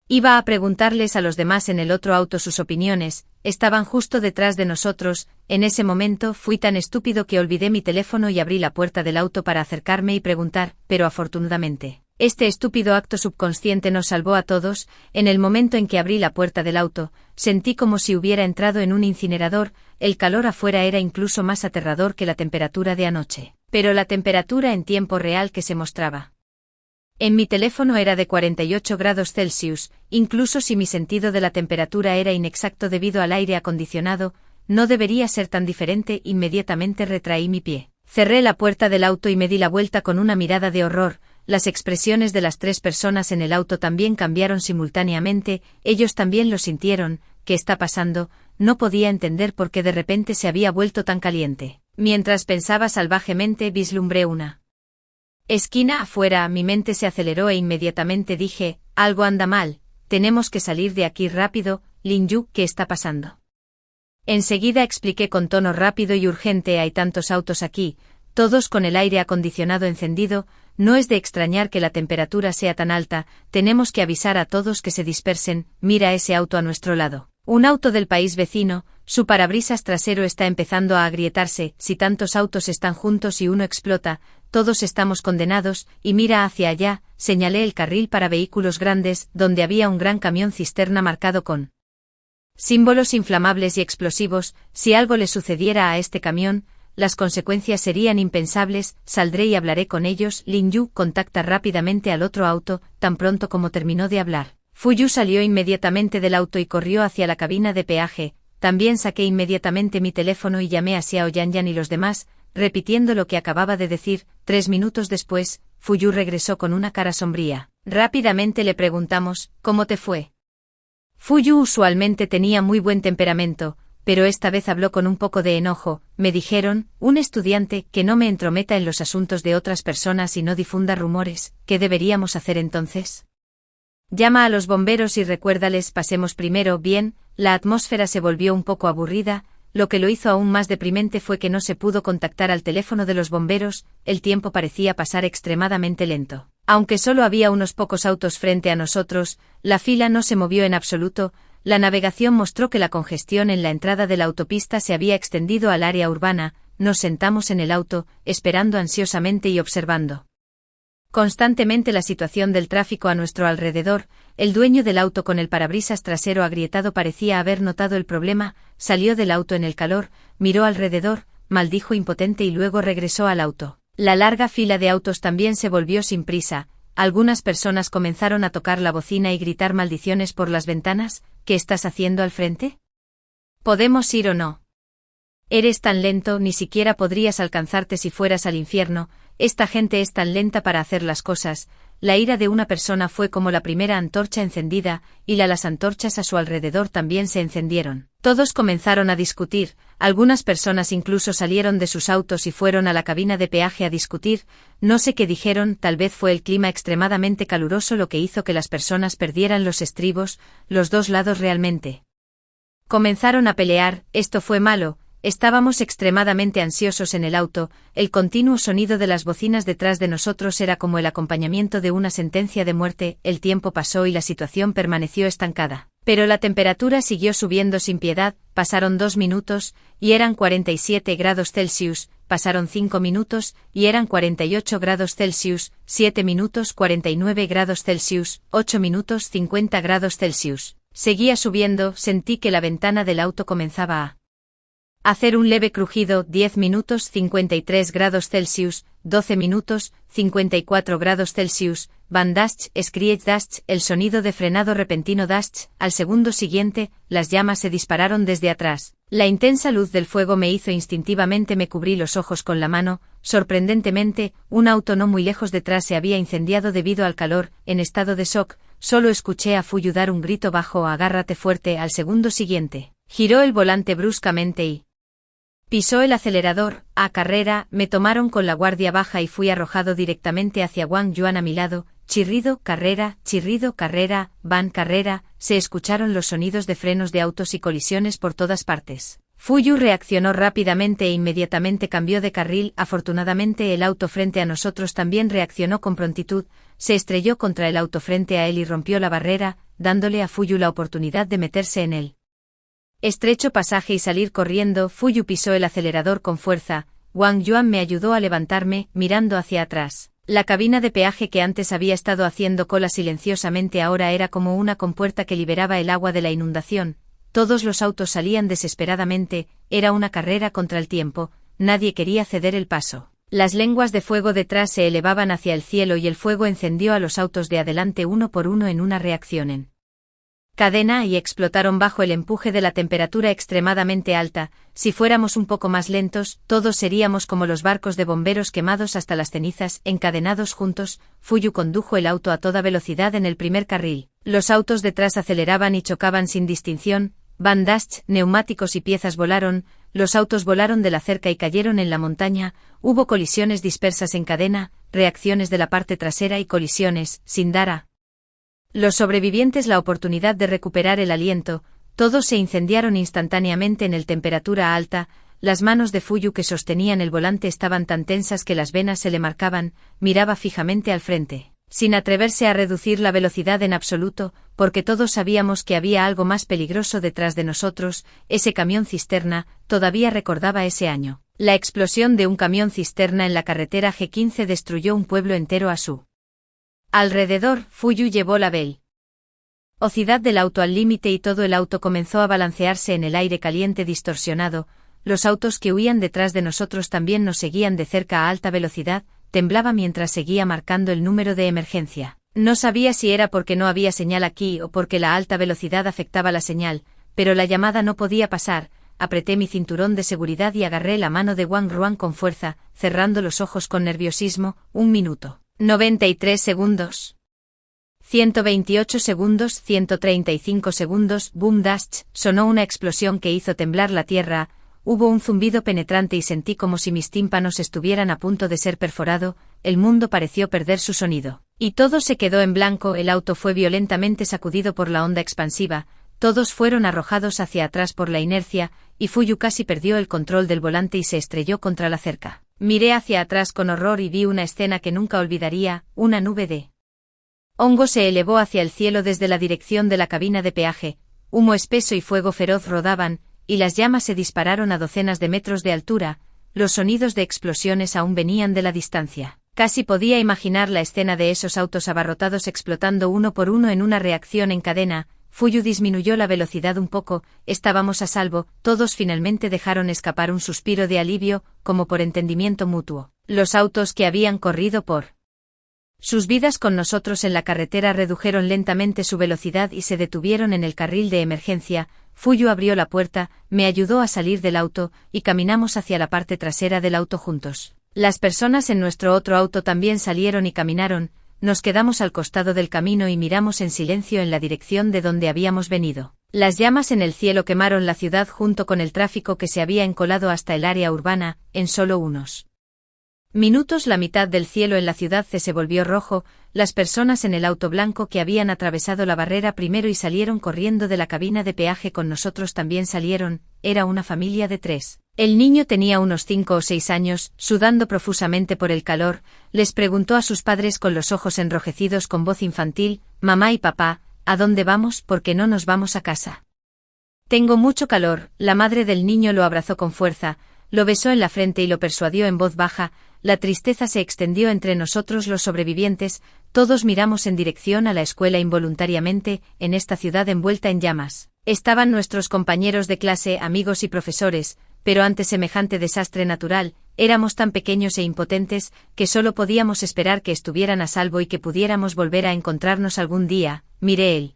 Iba a preguntarles a los demás en el otro auto sus opiniones. Estaban justo detrás de nosotros. En ese momento fui tan estúpido que olvidé mi teléfono y abrí la puerta del auto para acercarme y preguntar, pero afortunadamente, este estúpido acto subconsciente nos salvó a todos. En el momento en que abrí la puerta del auto, sentí como si hubiera entrado en un incinerador. El calor afuera era incluso más aterrador que la temperatura de anoche, pero la temperatura en tiempo real que se mostraba en mi teléfono era de 48 grados Celsius. Incluso si mi sentido de la temperatura era inexacto debido al aire acondicionado, no debería ser tan diferente. Inmediatamente retraí mi pie. Cerré la puerta del auto y me di la vuelta con una mirada de horror. Las expresiones de las 3 personas en el auto también cambiaron simultáneamente. Ellos también lo sintieron. ¿Qué está pasando? No podía entender por qué de repente se había vuelto tan caliente. Mientras pensaba salvajemente, vislumbré una esquina afuera. Mi mente se aceleró e inmediatamente dije, algo anda mal, tenemos que salir de aquí rápido. Lin Yu, ¿qué está pasando? Enseguida expliqué con tono rápido y urgente, hay tantos autos aquí, todos con el aire acondicionado encendido. No es de extrañar que la temperatura sea tan alta, tenemos que avisar a todos que se dispersen. Mira ese auto a nuestro lado. Un auto del país vecino, su parabrisas trasero está empezando a agrietarse. Si tantos autos están juntos y uno explota, todos estamos condenados. Y mira hacia allá, señalé el carril para vehículos grandes, donde había un gran camión cisterna marcado con símbolos inflamables y explosivos. Si algo le sucediera a este camión, las consecuencias serían impensables. Saldré y hablaré con ellos. Lin Yu contacta rápidamente al otro auto. Tan pronto como terminó de hablar, Fu Yu salió inmediatamente del auto y corrió hacia la cabina de peaje. También saqué inmediatamente mi teléfono y llamé a Xiao Yanyan y los demás, repitiendo lo que acababa de decir. 3 minutos después, Fu Yu regresó con una cara sombría. Rápidamente le preguntamos, ¿cómo te fue? Fu Yu usualmente tenía muy buen temperamento, pero esta vez habló con un poco de enojo. Me dijeron, un estudiante, que no me entrometa en los asuntos de otras personas y no difunda rumores. ¿Qué deberíamos hacer entonces? Llama a los bomberos y recuérdales, pasemos primero. Bien, la atmósfera se volvió un poco aburrida. Lo que lo hizo aún más deprimente fue que no se pudo contactar al teléfono de los bomberos. El tiempo parecía pasar extremadamente lento. Aunque solo había unos pocos autos frente a nosotros, la fila no se movió en absoluto. La navegación mostró que la congestión en la entrada de la autopista se había extendido al área urbana. Nos sentamos en el auto, esperando ansiosamente y observando constantemente la situación del tráfico a nuestro alrededor. El dueño del auto con el parabrisas trasero agrietado parecía haber notado el problema. Salió del auto en el calor, miró alrededor, maldijo impotente y luego regresó al auto. La larga fila de autos también se volvió sin prisa. Algunas personas comenzaron a tocar la bocina y gritar maldiciones por las ventanas. ¿Qué estás haciendo al frente? ¿Podemos ir o no? Eres tan lento, ni siquiera podrías alcanzarte si fueras al infierno. Esta gente es tan lenta para hacer las cosas. La ira de una persona fue como la primera antorcha encendida, y las antorchas a su alrededor también se encendieron. Todos comenzaron a discutir. Algunas personas incluso salieron de sus autos y fueron a la cabina de peaje a discutir. No sé qué dijeron, tal vez fue el clima extremadamente caluroso lo que hizo que las personas perdieran los estribos. Los dos lados realmente comenzaron a pelear. Esto fue malo. Estábamos extremadamente ansiosos en el auto. El continuo sonido de las bocinas detrás de nosotros era como el acompañamiento de una sentencia de muerte. El tiempo pasó y la situación permaneció estancada. Pero la temperatura siguió subiendo sin piedad. Pasaron 2 minutos, y eran 47 grados Celsius. Pasaron 5 minutos, y eran 48 grados Celsius. 7 minutos, 49 grados Celsius. 8 minutos, 50 grados Celsius. Seguía subiendo. Sentí que la ventana del auto comenzaba a hacer un leve crujido. 10 minutos, 53 grados Celsius. 12 minutos, 54 grados Celsius. Van Dash, Screech Dash, el sonido de frenado repentino Dash. Al segundo siguiente, las llamas se dispararon desde atrás. La intensa luz del fuego me hizo instintivamente me cubrí los ojos con la mano. Sorprendentemente, un auto no muy lejos detrás se había incendiado debido al calor. En estado de shock, solo escuché a Fu Yu dar un grito bajo: agárrate fuerte. Al segundo siguiente, giró el volante bruscamente y pisó el acelerador. A carrera, me tomaron con la guardia baja y fui arrojado directamente hacia Wang Yuan a mi lado. Chirrido, carrera, van, carrera. Se escucharon los sonidos de frenos de autos y colisiones por todas partes. Fu Yu reaccionó rápidamente e inmediatamente cambió de carril. Afortunadamente el auto frente a nosotros también reaccionó con prontitud. Se estrelló contra el auto frente a él y rompió la barrera, dándole a Fu Yu la oportunidad de meterse en él estrecho pasaje y salir corriendo. Fu Yu pisó el acelerador con fuerza. Wang Yuan me ayudó a levantarme, mirando hacia atrás. La cabina de peaje que antes había estado haciendo cola silenciosamente ahora era como una compuerta que liberaba el agua de la inundación. Todos los autos salían desesperadamente. Era una carrera contra el tiempo. Nadie quería ceder el paso. Las lenguas de fuego detrás se elevaban hacia el cielo y el fuego encendió a los autos de adelante uno por uno en una reacción en cadena y explotaron bajo el empuje de la temperatura extremadamente alta. Si fuéramos un poco más lentos, todos seríamos como los barcos de bomberos quemados hasta las cenizas. Encadenados juntos, Fu Yu condujo el auto a toda velocidad en el primer carril. Los autos detrás aceleraban y chocaban sin distinción. Van Dash, neumáticos y piezas volaron. Los autos volaron de la cerca y cayeron en la montaña. Hubo colisiones dispersas en cadena, reacciones de la parte trasera y colisiones, sin dar a los sobrevivientes la oportunidad de recuperar el aliento. Todos se incendiaron instantáneamente en el temperatura alta. las manos de Fuyu que sostenían el volante estaban tan tensas que las venas se le marcaban, miraba fijamente al frente, sin atreverse a reducir la velocidad en absoluto, porque todos sabíamos que había algo más peligroso detrás de nosotros. Ese camión cisterna, todavía recordaba ese año. La explosión de un camión cisterna en la carretera G15 destruyó un pueblo entero a su alrededor. Fuyu llevó la velocidad del auto al límite y todo el auto comenzó a balancearse en el aire caliente distorsionado. Los autos que huían detrás de nosotros también nos seguían de cerca a alta velocidad. Temblaba mientras seguía marcando el número de emergencia. No sabía si era porque no había señal aquí o porque la alta velocidad afectaba la señal, pero la llamada no podía pasar. Apreté mi cinturón de seguridad y agarré la mano de Wang Ruan con fuerza, cerrando los ojos con nerviosismo. 1 minuto. 93 segundos. 128 segundos, 135 segundos. Boom dash, sonó una explosión que hizo temblar la tierra. Hubo un zumbido penetrante y sentí como si mis tímpanos estuvieran a punto de ser perforado. El mundo pareció perder su sonido. Y todo se quedó en blanco. El auto fue violentamente sacudido por la onda expansiva. Todos fueron arrojados hacia atrás por la inercia, y Fuyu casi perdió el control del volante y se estrelló contra la cerca. Miré hacia atrás con horror y vi una escena que nunca olvidaría. Una nube de hongo se elevó hacia el cielo desde la dirección de la cabina de peaje. Humo espeso y fuego feroz rodaban, y las llamas se dispararon a docenas de metros de altura. Los sonidos de explosiones aún venían de la distancia. Casi podía imaginar la escena de esos autos abarrotados explotando uno por uno en una reacción en cadena. Fuyu disminuyó la velocidad un poco. Estábamos a salvo. Todos finalmente dejaron escapar un suspiro de alivio, como por entendimiento mutuo. Los autos que habían corrido por sus vidas con nosotros en la carretera redujeron lentamente su velocidad y se detuvieron en el carril de emergencia. Fuyu abrió la puerta, me ayudó a salir del auto, y caminamos hacia la parte trasera del auto juntos. Las personas en nuestro otro auto también salieron y caminaron. Nos quedamos al costado del camino y miramos en silencio en la dirección de donde habíamos venido. Las llamas en el cielo quemaron la ciudad junto con el tráfico que se había encolado hasta el área urbana. En solo unos minutos la mitad del cielo en la ciudad se volvió rojo. Las personas en el auto blanco que habían atravesado la barrera primero y salieron corriendo de la cabina de peaje con nosotros también salieron. Era una familia de 3. El niño tenía unos 5 o 6 años, sudando profusamente por el calor. Les preguntó a sus padres con los ojos enrojecidos con voz infantil: «Mamá y papá, ¿a dónde vamos? ¿Por qué no nos vamos a casa?» «Tengo mucho calor». La madre del niño lo abrazó con fuerza, lo besó en la frente y lo persuadió en voz baja. La tristeza se extendió entre nosotros los sobrevivientes. Todos miramos en dirección a la escuela involuntariamente. En esta ciudad envuelta en llamas estaban nuestros compañeros de clase, amigos y profesores, pero ante semejante desastre natural, éramos tan pequeños e impotentes, que solo podíamos esperar que estuvieran a salvo y que pudiéramos volver a encontrarnos algún día. Miré el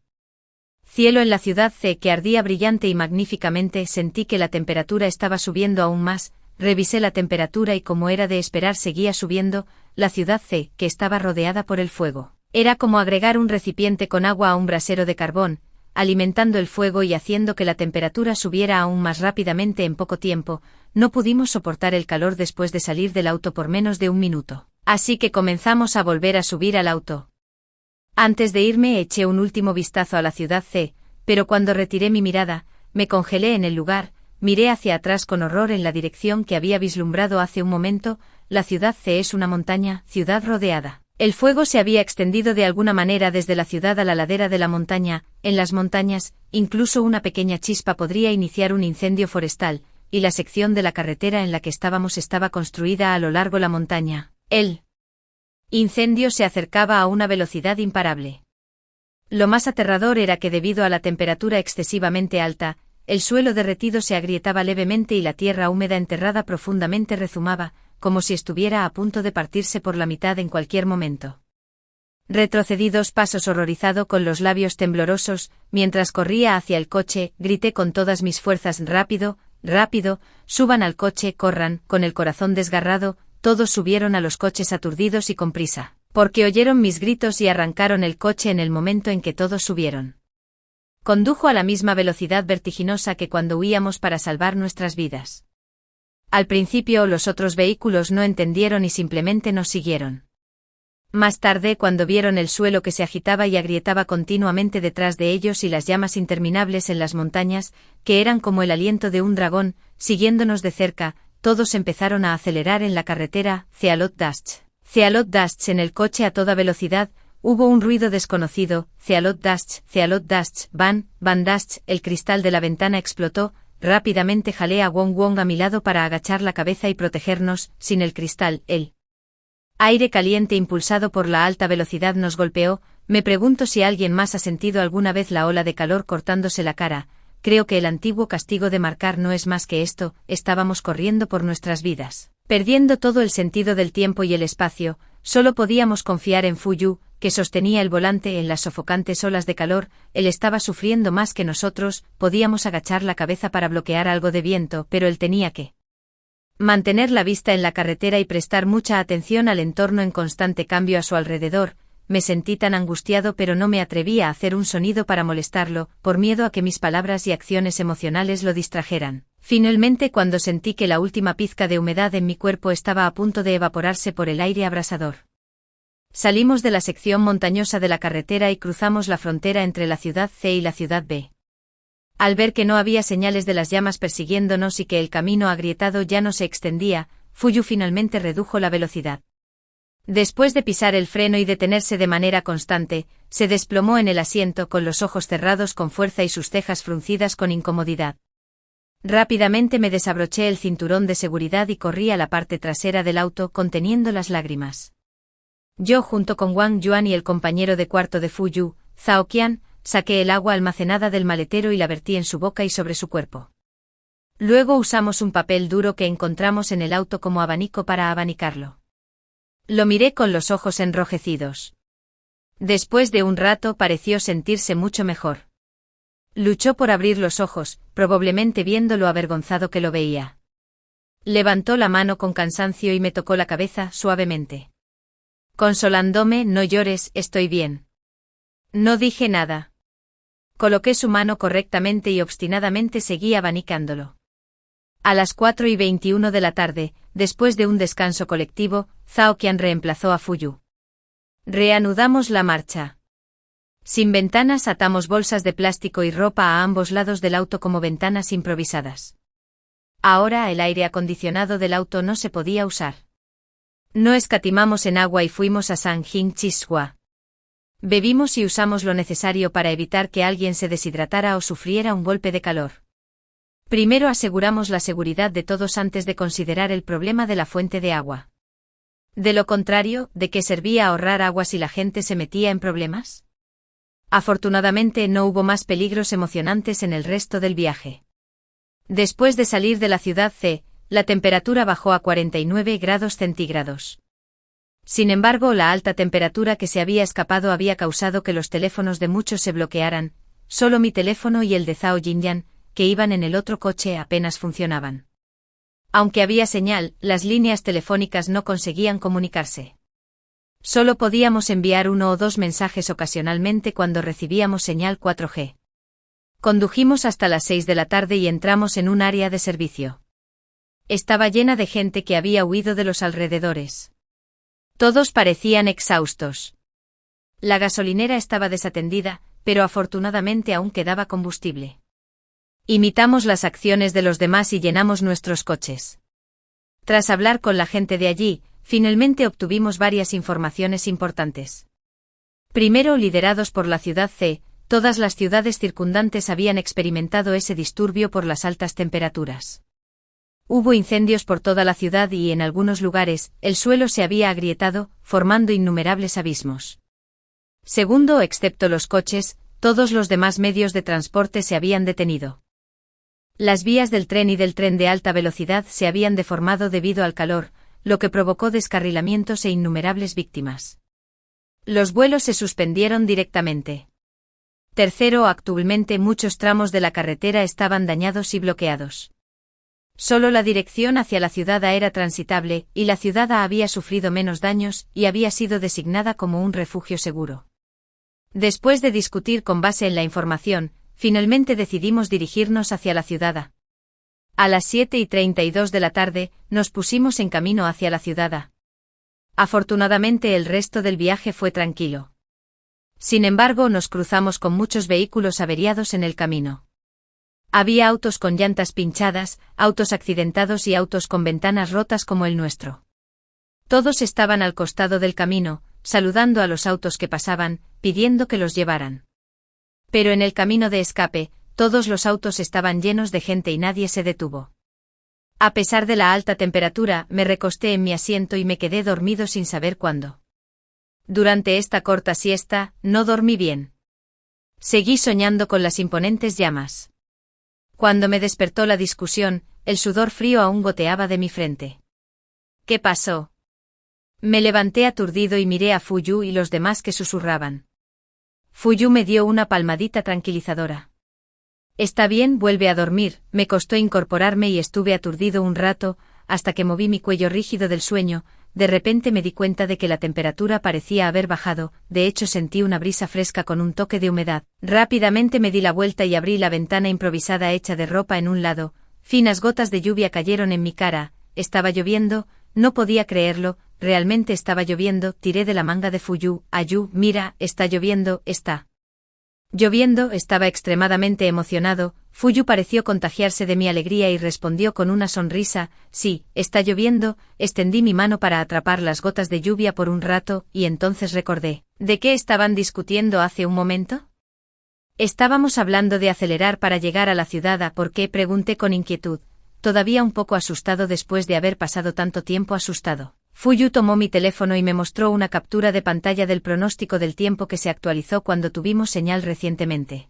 cielo en la ciudad C, que ardía brillante y magníficamente. Sentí que la temperatura estaba subiendo aún más. Revisé la temperatura y, como era de esperar, seguía subiendo. La ciudad C, que estaba rodeada por el fuego, era como agregar un recipiente con agua a un brasero de carbón, alimentando el fuego y haciendo que la temperatura subiera aún más rápidamente en poco tiempo. No pudimos soportar el calor después de salir del auto por menos de 1 minuto. Así que comenzamos a volver a subir al auto. Antes de irme eché un último vistazo a la ciudad C, pero cuando retiré mi mirada, me congelé en el lugar. Miré hacia atrás con horror en la dirección que había vislumbrado hace un momento. La ciudad C es una montaña, ciudad rodeada. El fuego se había extendido de alguna manera desde la ciudad a la ladera de la montaña. En las montañas, incluso una pequeña chispa podría iniciar un incendio forestal, y la sección de la carretera en la que estábamos estaba construida a lo largo de la montaña. El incendio se acercaba a una velocidad imparable. Lo más aterrador era que, debido a la temperatura excesivamente alta, el suelo derretido se agrietaba levemente y la tierra húmeda enterrada profundamente rezumaba, como si estuviera a punto de partirse por la mitad en cualquier momento. Retrocedí 2 pasos horrorizado, con los labios temblorosos. Mientras corría hacia el coche, grité con todas mis fuerzas: «¡Rápido, rápido! ¡Suban al coche, corran!». Con el corazón desgarrado, todos subieron a los coches aturdidos y con prisa, porque oyeron mis gritos y arrancaron el coche en el momento en que todos subieron. Condujo a la misma velocidad vertiginosa que cuando huíamos para salvar nuestras vidas. Al principio los otros vehículos no entendieron y simplemente nos siguieron. Más tarde, cuando vieron el suelo que se agitaba y agrietaba continuamente detrás de ellos y las llamas interminables en las montañas, que eran como el aliento de un dragón, siguiéndonos de cerca, todos empezaron a acelerar en la carretera Cealot Dasht. Cealot Dasht en el coche a toda velocidad, hubo un ruido desconocido, Cealot Dasht, Van Dasht, el cristal de la ventana explotó, rápidamente jalé a Wong a mi lado para agachar la cabeza y protegernos, sin el cristal, el aire caliente impulsado por la alta velocidad nos golpeó. Me pregunto si alguien más ha sentido alguna vez la ola de calor cortándose la cara. Creo que el antiguo castigo de marcar no es más que esto, estábamos corriendo por nuestras vidas, perdiendo todo el sentido del tiempo y el espacio, solo podíamos confiar en Fuyu, que sostenía el volante en las sofocantes olas de calor. Él estaba sufriendo más que nosotros, podíamos agachar la cabeza para bloquear algo de viento, pero él tenía que mantener la vista en la carretera y prestar mucha atención al entorno en constante cambio a su alrededor. Me sentí tan angustiado, pero no me atreví a hacer un sonido para molestarlo, por miedo a que mis palabras y acciones emocionales lo distrajeran. Finalmente, cuando sentí que la última pizca de humedad en mi cuerpo estaba a punto de evaporarse por el aire abrasador, salimos de la sección montañosa de la carretera y cruzamos la frontera entre la ciudad C y la ciudad B. Al ver que no había señales de las llamas persiguiéndonos y que el camino agrietado ya no se extendía, Fuyu finalmente redujo la velocidad. Después de pisar el freno y detenerse de manera constante, se desplomó en el asiento con los ojos cerrados con fuerza y sus cejas fruncidas con incomodidad. Rápidamente me desabroché el cinturón de seguridad y corrí a la parte trasera del auto conteniendo las lágrimas. Yo, junto con Wang Yuan y el compañero de cuarto de Fuyu, Zhao Qian, saqué el agua almacenada del maletero y la vertí en su boca y sobre su cuerpo. Luego usamos un papel duro que encontramos en el auto como abanico para abanicarlo. Lo miré con los ojos enrojecidos. Después de un rato pareció sentirse mucho mejor. Luchó por abrir los ojos, probablemente viendo lo avergonzado que lo veía. Levantó la mano con cansancio y me tocó la cabeza suavemente, consolándome. No llores, estoy bien. No dije nada. Coloqué su mano correctamente y obstinadamente seguí abanicándolo. A las 4:21 de la tarde, después de un descanso colectivo, Zhao Qian reemplazó a Fuyu. Reanudamos la marcha. Sin ventanas, atamos bolsas de plástico y ropa a ambos lados del auto como ventanas improvisadas. Ahora el aire acondicionado del auto no se podía usar. No escatimamos en agua y fuimos a Sanjing Chisua. Bebimos y usamos lo necesario para evitar que alguien se deshidratara o sufriera un golpe de calor. Primero aseguramos la seguridad de todos antes de considerar el problema de la fuente de agua. De lo contrario, ¿de qué servía ahorrar agua si la gente se metía en problemas? Afortunadamente no hubo más peligros emocionantes en el resto del viaje. Después de salir de la ciudad C, la temperatura bajó a 49 grados centígrados. Sin embargo, la alta temperatura que se había escapado había causado que los teléfonos de muchos se bloquearan. Solo mi teléfono y el de Zhao Jinyan, que iban en el otro coche, apenas funcionaban. Aunque había señal, las líneas telefónicas no conseguían comunicarse. Solo podíamos enviar 1 o 2 mensajes ocasionalmente cuando recibíamos señal 4G. Condujimos hasta las 6 de la tarde y entramos en un área de servicio. Estaba llena de gente que había huido de los alrededores. Todos parecían exhaustos. La gasolinera estaba desatendida, pero afortunadamente aún quedaba combustible. Imitamos las acciones de los demás y llenamos nuestros coches. Tras hablar con la gente de allí, finalmente obtuvimos varias informaciones importantes. Primero, liderados por la ciudad C, todas las ciudades circundantes habían experimentado ese disturbio por las altas temperaturas. Hubo incendios por toda la ciudad y en algunos lugares, el suelo se había agrietado, formando innumerables abismos. Segundo, excepto los coches, todos los demás medios de transporte se habían detenido. Las vías del tren y del tren de alta velocidad se habían deformado debido al calor, lo que provocó descarrilamientos e innumerables víctimas. Los vuelos se suspendieron directamente. Tercero, actualmente muchos tramos de la carretera estaban dañados y bloqueados. Solo la dirección hacia la ciudad A era transitable, y la ciudad A había sufrido menos daños y había sido designada como un refugio seguro. Después de discutir con base en la información, finalmente decidimos dirigirnos hacia la ciudad A. A las 7:32 de la tarde, nos pusimos en camino hacia la ciudad A. Afortunadamente el resto del viaje fue tranquilo. Sin embargo, nos cruzamos con muchos vehículos averiados en el camino. Había autos con llantas pinchadas, autos accidentados y autos con ventanas rotas como el nuestro. Todos estaban al costado del camino, saludando a los autos que pasaban, pidiendo que los llevaran. Pero en el camino de escape, todos los autos estaban llenos de gente y nadie se detuvo. A pesar de la alta temperatura, me recosté en mi asiento y me quedé dormido sin saber cuándo. Durante esta corta siesta, no dormí bien. Seguí soñando con las imponentes llamas. Cuando me despertó la discusión, el sudor frío aún goteaba de mi frente. ¿Qué pasó? Me levanté aturdido y miré a Fuyu y los demás que susurraban. Fuyu me dio una palmadita tranquilizadora. Está bien, vuelve a dormir. Me costó incorporarme y estuve aturdido un rato, hasta que moví mi cuello rígido del sueño. De repente me di cuenta de que la temperatura parecía haber bajado, de hecho sentí una brisa fresca con un toque de humedad. Rápidamente me di la vuelta y abrí la ventana improvisada hecha de ropa en un lado. Finas gotas de lluvia cayeron en mi cara. Estaba lloviendo, no podía creerlo, realmente estaba lloviendo. Tiré de la manga de Fuyu. Ayu, mira, está lloviendo, está lloviendo. Estaba extremadamente emocionado. Fuyu pareció contagiarse de mi alegría y respondió con una sonrisa, sí, está lloviendo. Extendí mi mano para atrapar las gotas de lluvia por un rato, y entonces recordé, ¿de qué estaban discutiendo hace un momento? Estábamos hablando de acelerar para llegar a la ciudad. ¿Por qué? Pregunté con inquietud, todavía un poco asustado después de haber pasado tanto tiempo asustado. Fuyu tomó mi teléfono y me mostró una captura de pantalla del pronóstico del tiempo que se actualizó cuando tuvimos señal recientemente.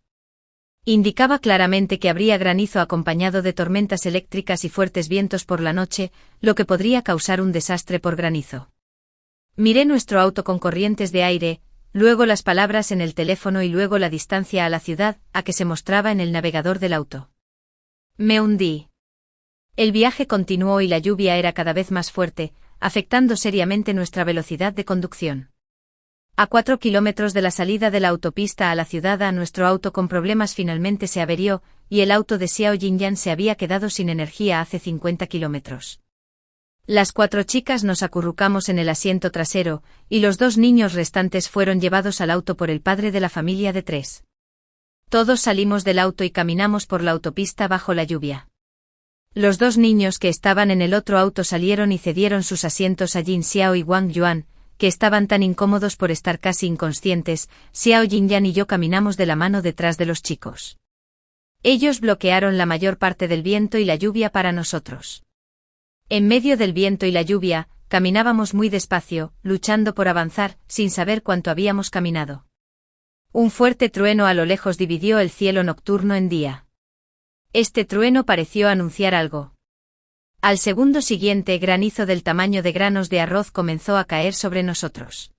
Indicaba claramente que habría granizo acompañado de tormentas eléctricas y fuertes vientos por la noche, lo que podría causar un desastre por granizo. Miré nuestro auto con corrientes de aire, luego las palabras en el teléfono y luego la distancia a la ciudad, a que se mostraba en el navegador del auto. Me hundí. El viaje continuó y la lluvia era cada vez más fuerte, afectando seriamente nuestra velocidad de conducción. A 4 kilómetros de la salida de la autopista a la ciudad, nuestro auto con problemas finalmente se averió, y el auto de Xiao Jinyan se había quedado sin energía hace 50 kilómetros. Las 4 chicas nos acurrucamos en el asiento trasero, y los 2 niños restantes fueron llevados al auto por el padre de la familia de 3. Todos salimos del auto y caminamos por la autopista bajo la lluvia. Los 2 niños que estaban en el otro auto salieron y cedieron sus asientos a Jin Xiao y Wang Yuan, que estaban tan incómodos por estar casi inconscientes. Xiao Jinyan y yo caminamos de la mano detrás de los chicos. Ellos bloquearon la mayor parte del viento y la lluvia para nosotros. En medio del viento y la lluvia, caminábamos muy despacio, luchando por avanzar, sin saber cuánto habíamos caminado. Un fuerte trueno a lo lejos dividió el cielo nocturno en día. Este trueno pareció anunciar algo. Al segundo siguiente, granizo del tamaño de granos de arroz comenzó a caer sobre nosotros.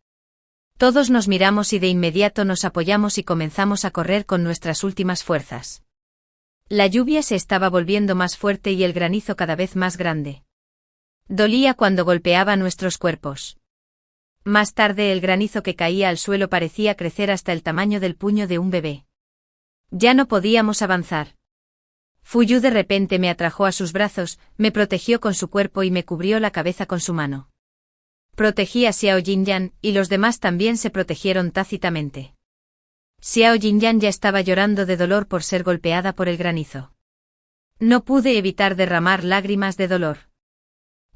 Todos nos miramos y de inmediato nos apoyamos y comenzamos a correr con nuestras últimas fuerzas. La lluvia se estaba volviendo más fuerte y el granizo cada vez más grande. Dolía cuando golpeaba nuestros cuerpos. Más tarde el granizo que caía al suelo parecía crecer hasta el tamaño del puño de un bebé. Ya no podíamos avanzar. Fuyu de repente me atrajo a sus brazos, me protegió con su cuerpo y me cubrió la cabeza con su mano. Protegí a Xiao Jinyan, y los demás también se protegieron tácitamente. Xiao Jinyan ya estaba llorando de dolor por ser golpeada por el granizo. No pude evitar derramar lágrimas de dolor.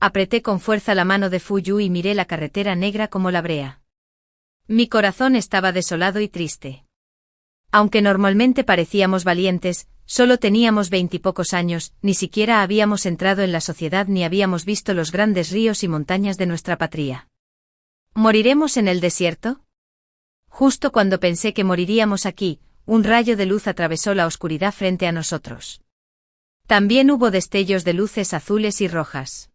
Apreté con fuerza la mano de Fuyu y miré la carretera negra como la brea. Mi corazón estaba desolado y triste. Aunque normalmente parecíamos valientes, solo teníamos 20 y pocos años, ni siquiera habíamos entrado en la sociedad ni habíamos visto los grandes ríos y montañas de nuestra patria. ¿Moriremos en el desierto? Justo cuando pensé que moriríamos aquí, un rayo de luz atravesó la oscuridad frente a nosotros. También hubo destellos de luces azules y rojas.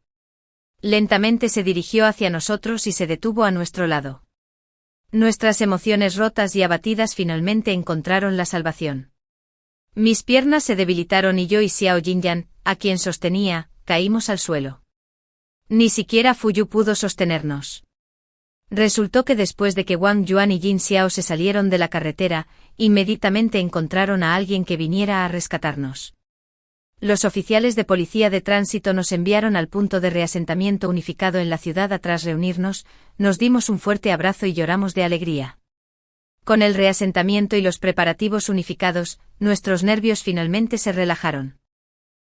Lentamente se dirigió hacia nosotros y se detuvo a nuestro lado. Nuestras emociones rotas y abatidas finalmente encontraron la salvación. Mis piernas se debilitaron y yo y Xiao Jinyan, a quien sostenía, caímos al suelo. Ni siquiera Fuyu pudo sostenernos. Resultó que después de que Wang Yuan y Jin Xiao se salieron de la carretera, inmediatamente encontraron a alguien que viniera a rescatarnos. Los oficiales de policía de tránsito nos enviaron al punto de reasentamiento unificado en la ciudad. Tras reunirnos, nos dimos un fuerte abrazo y lloramos de alegría. Con el reasentamiento y los preparativos unificados, nuestros nervios finalmente se relajaron.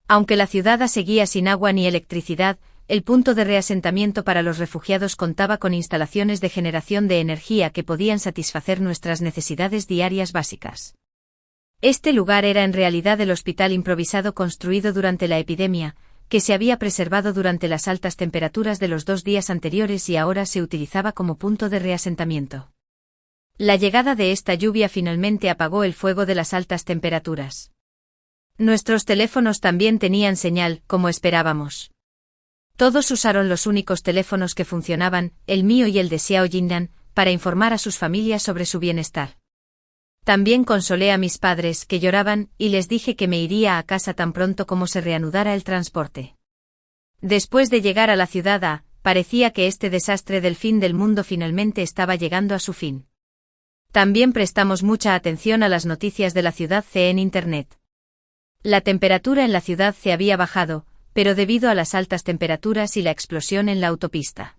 Aunque la ciudad seguía sin agua ni electricidad, el punto de reasentamiento para los refugiados contaba con instalaciones de generación de energía que podían satisfacer nuestras necesidades diarias básicas. Este lugar era en realidad el hospital improvisado construido durante la epidemia, que se había preservado durante las altas temperaturas de los 2 días anteriores y ahora se utilizaba como punto de reasentamiento. La llegada de esta lluvia finalmente apagó el fuego de las altas temperaturas. Nuestros teléfonos también tenían señal, como esperábamos. Todos usaron los únicos teléfonos que funcionaban, el mío y el de Xiao Jindan, para informar a sus familias sobre su bienestar. También consolé a mis padres, que lloraban, y les dije que me iría a casa tan pronto como se reanudara el transporte. Después de llegar a la ciudad parecía que este desastre del fin del mundo finalmente estaba llegando a su fin. También prestamos mucha atención a las noticias de la ciudad C en Internet. La temperatura en la ciudad C había bajado, pero debido a las altas temperaturas y la explosión en la autopista.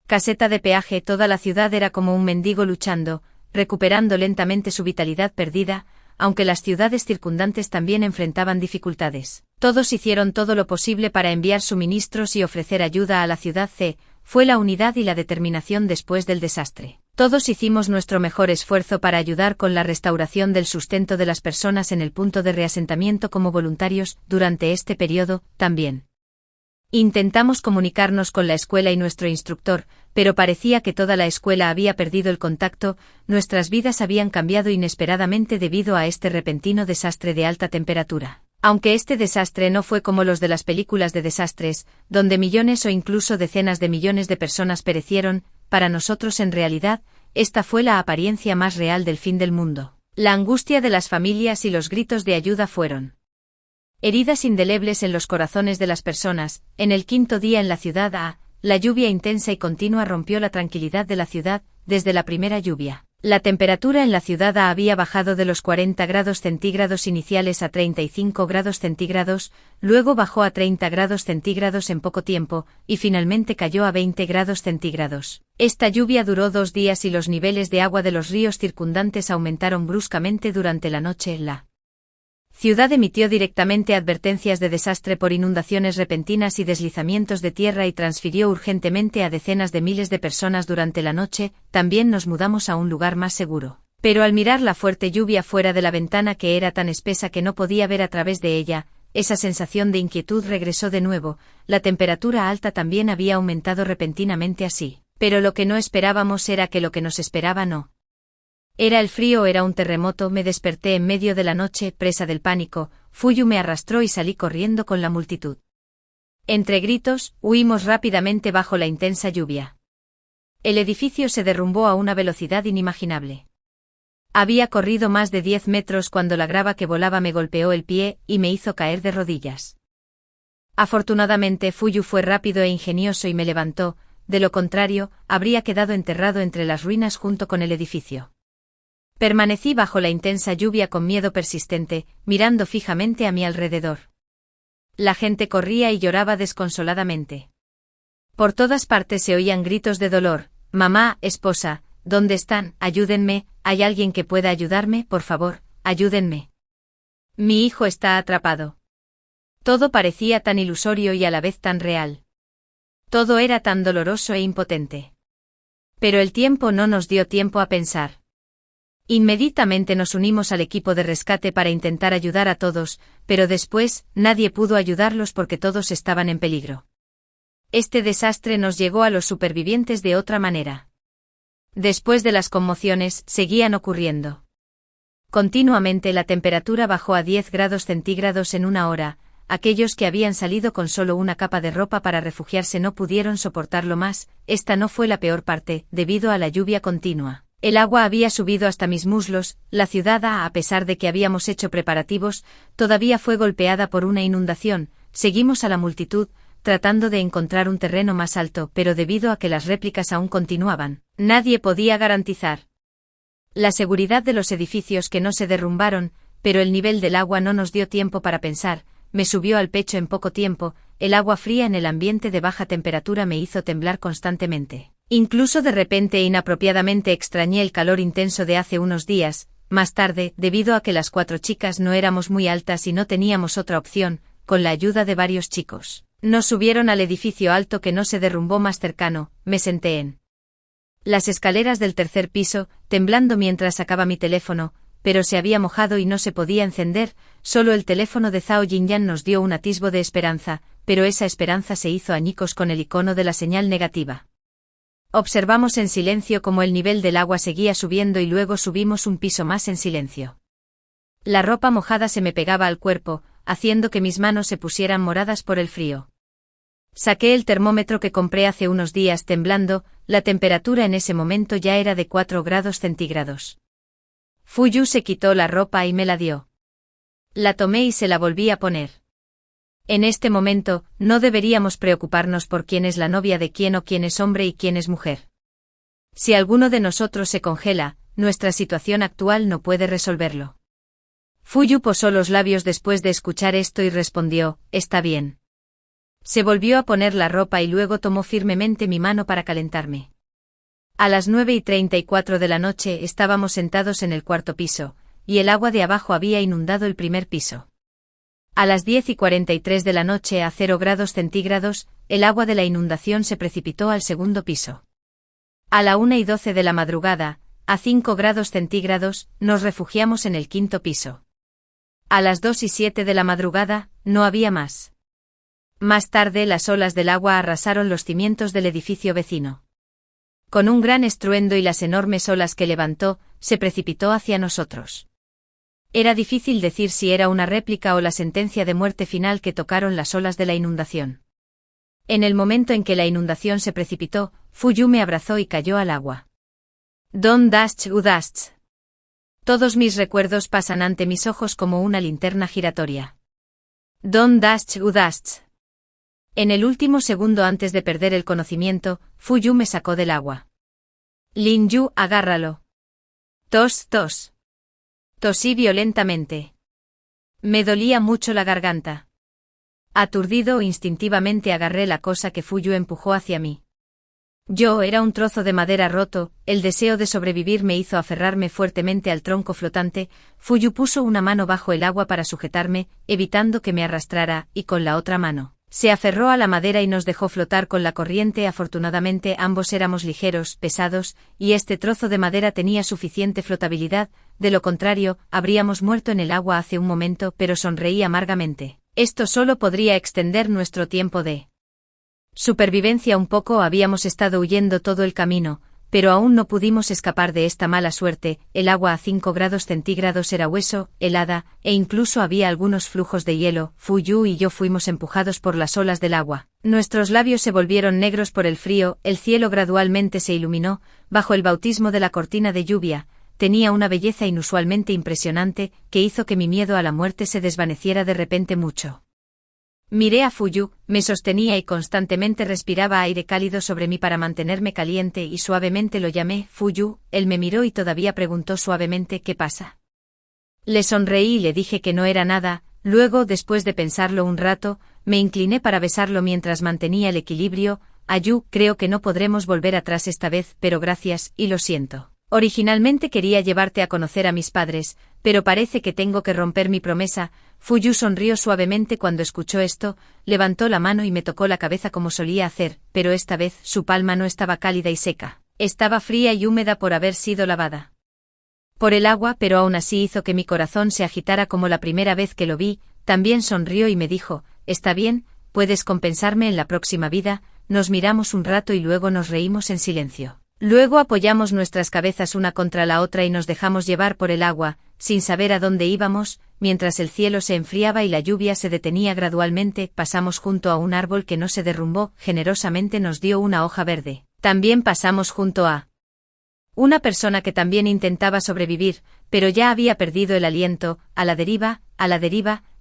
Caseta de peaje, toda la ciudad era como un mendigo luchando, recuperando lentamente su vitalidad perdida, aunque las ciudades circundantes también enfrentaban dificultades. Todos hicieron todo lo posible para enviar suministros y ofrecer ayuda a la ciudad C, fue la unidad y la determinación después del desastre. Todos hicimos nuestro mejor esfuerzo para ayudar con la restauración del sustento de las personas en el punto de reasentamiento como voluntarios. Durante este periodo, también intentamos comunicarnos con la escuela y nuestro instructor, pero parecía que toda la escuela había perdido el contacto. Nuestras vidas habían cambiado inesperadamente debido a este repentino desastre de alta temperatura. Aunque este desastre no fue como los de las películas de desastres, donde millones o incluso decenas de millones de personas perecieron, para nosotros en realidad, esta fue la apariencia más real del fin del mundo. La angustia de las familias y los gritos de ayuda fueron heridas indelebles en los corazones de las personas. En el 5.º día en la ciudad la lluvia intensa y continua rompió la tranquilidad de la ciudad. Desde la primera lluvia, la temperatura en la ciudad había bajado de los 40 grados centígrados iniciales a 35 grados centígrados, luego bajó a 30 grados centígrados en poco tiempo, y finalmente cayó a 20 grados centígrados. Esta lluvia duró 2 días y los niveles de agua de los ríos circundantes aumentaron bruscamente durante la noche. La ciudad emitió directamente advertencias de desastre por inundaciones repentinas y deslizamientos de tierra y transfirió urgentemente a decenas de miles de personas durante la noche. También nos mudamos a un lugar más seguro. Pero al mirar la fuerte lluvia fuera de la ventana, que era tan espesa que no podía ver a través de ella, esa sensación de inquietud regresó de nuevo. La temperatura alta también había aumentado repentinamente así. Pero lo que no esperábamos era que lo que nos esperaba no era el frío, era un terremoto. Me desperté en medio de la noche, presa del pánico. Fuyu me arrastró y salí corriendo con la multitud. Entre gritos, huimos rápidamente bajo la intensa lluvia. El edificio se derrumbó a una velocidad inimaginable. Había corrido más de 10 metros cuando la grava que volaba me golpeó el pie y me hizo caer de rodillas. Afortunadamente Fuyu fue rápido e ingenioso y me levantó, de lo contrario, habría quedado enterrado entre las ruinas junto con el edificio. Permanecí bajo la intensa lluvia con miedo persistente, mirando fijamente a mi alrededor. La gente corría y lloraba desconsoladamente. Por todas partes se oían gritos de dolor. Mamá, esposa, ¿dónde están? Ayúdenme, ¿hay alguien que pueda ayudarme? Por favor, ayúdenme. Mi hijo está atrapado. Todo parecía tan ilusorio y a la vez tan real. Todo era tan doloroso e impotente. Pero el tiempo no nos dio tiempo a pensar. Inmediatamente nos unimos al equipo de rescate para intentar ayudar a todos, pero después, nadie pudo ayudarlos porque todos estaban en peligro. Este desastre nos llegó a los supervivientes de otra manera. Después de las conmociones, seguían ocurriendo. Continuamente la temperatura bajó a 10 grados centígrados en una hora. Aquellos que habían salido con solo una capa de ropa para refugiarse no pudieron soportarlo más. Esta no fue la peor parte, debido a la lluvia continua. El agua había subido hasta mis muslos. La ciudad, a pesar de que habíamos hecho preparativos, todavía fue golpeada por una inundación. Seguimos a la multitud, tratando de encontrar un terreno más alto, pero debido a que las réplicas aún continuaban, nadie podía garantizar la seguridad de los edificios que no se derrumbaron, pero el nivel del agua no nos dio tiempo para pensar. me subió al pecho en poco tiempo, el agua fría en el ambiente de baja temperatura me hizo temblar constantemente. Incluso de repente e inapropiadamente extrañé el calor intenso de hace unos días. Más tarde, debido a que las 4 chicas no éramos muy altas y no teníamos otra opción, con la ayuda de varios chicos, nos subieron al edificio alto que no se derrumbó más cercano. Me senté en las escaleras del 3er piso, temblando mientras sacaba mi teléfono, pero se había mojado y no se podía encender. Solo el teléfono de Zhao Jinyan nos dio un atisbo de esperanza, pero esa esperanza se hizo añicos con el icono de la señal negativa. Observamos en silencio cómo el nivel del agua seguía subiendo y luego subimos un piso más en silencio. La ropa mojada se me pegaba al cuerpo, haciendo que mis manos se pusieran moradas por el frío. Saqué el termómetro que compré hace unos días temblando, la temperatura en ese momento ya era de 4 grados centígrados. Fuyu se quitó la ropa y me la dio. La tomé y se la volví a poner. En este momento, no deberíamos preocuparnos por quién es la novia de quién o quién es hombre y quién es mujer. Si alguno de nosotros se congela, nuestra situación actual no puede resolverlo. Fuyu posó los labios después de escuchar esto y respondió, está bien. Se volvió a poner la ropa y luego tomó firmemente mi mano para calentarme. A las 9:34 de la noche estábamos sentados en el 4.º piso, y el agua de abajo había inundado el 1.er piso. A las 10:43 de la noche a 0 grados centígrados, el agua de la inundación se precipitó al 2.º piso. A la 1:12 de la madrugada, a 5 grados centígrados, nos refugiamos en el 5.º piso. A las 2:07 de la madrugada, no había más. Más tarde las olas del agua arrasaron los cimientos del edificio vecino. Con un gran estruendo y las enormes olas que levantó, se precipitó hacia nosotros. Era difícil decir si era una réplica o la sentencia de muerte final que tocaron las olas de la inundación. En el momento en que la inundación se precipitó, Fuyu me abrazó y cayó al agua. Don Dash Udash. Todos mis recuerdos pasan ante mis ojos como una linterna giratoria. Don Dash Udash. En el último segundo antes de perder el conocimiento, Fuyu me sacó del agua. Lin Yu, agárralo. Tos, tos. Tosí violentamente. Me dolía mucho la garganta. Aturdido, instintivamente agarré la cosa que Fuyu empujó hacia mí. Yo era un trozo de madera roto, el deseo de sobrevivir me hizo aferrarme fuertemente al tronco flotante. Fuyu puso una mano bajo el agua para sujetarme, evitando que me arrastrara, y con la otra mano se aferró a la madera y nos dejó flotar con la corriente. Afortunadamente ambos éramos ligeros, pesados, y este trozo de madera tenía suficiente flotabilidad, de lo contrario, habríamos muerto en el agua hace un momento. Pero sonreí amargamente. Esto solo podría extender nuestro tiempo de supervivencia un poco. Habíamos estado huyendo todo el camino, pero aún no pudimos escapar de esta mala suerte. El agua a 5 grados centígrados era hueso, helada, e incluso había algunos flujos de hielo. Fuyu y yo fuimos empujados por las olas del agua. Nuestros labios se volvieron negros por el frío, el cielo gradualmente se iluminó, bajo el bautismo de la cortina de lluvia. Tenía una belleza inusualmente impresionante, que hizo que mi miedo a la muerte se desvaneciera de repente mucho. Miré a Fuyu, me sostenía y constantemente respiraba aire cálido sobre mí para mantenerme caliente y suavemente lo llamé Fuyu. Él me miró y todavía preguntó suavemente ¿qué pasa? Le sonreí y le dije que no era nada. Luego, después de pensarlo un rato, me incliné para besarlo mientras mantenía el equilibrio. Ayu, creo que no podremos volver atrás esta vez, pero gracias, y lo siento. Originalmente quería llevarte a conocer a mis padres, pero parece que tengo que romper mi promesa. Fuyu sonrió suavemente cuando escuchó esto, levantó la mano y me tocó la cabeza como solía hacer, pero esta vez su palma no estaba cálida y seca, estaba fría y húmeda por haber sido lavada por el agua, pero aún así hizo que mi corazón se agitara como la primera vez que lo vi. También sonrió y me dijo, está bien, puedes compensarme en la próxima vida. Nos miramos un rato y luego nos reímos en silencio. Luego apoyamos nuestras cabezas una contra la otra y nos dejamos llevar por el agua, sin saber a dónde íbamos. Mientras el cielo se enfriaba y la lluvia se detenía gradualmente, pasamos junto a un árbol que no se derrumbó, generosamente nos dio una hoja verde. También pasamos junto a una persona que también intentaba sobrevivir, pero ya había perdido el aliento. A la deriva,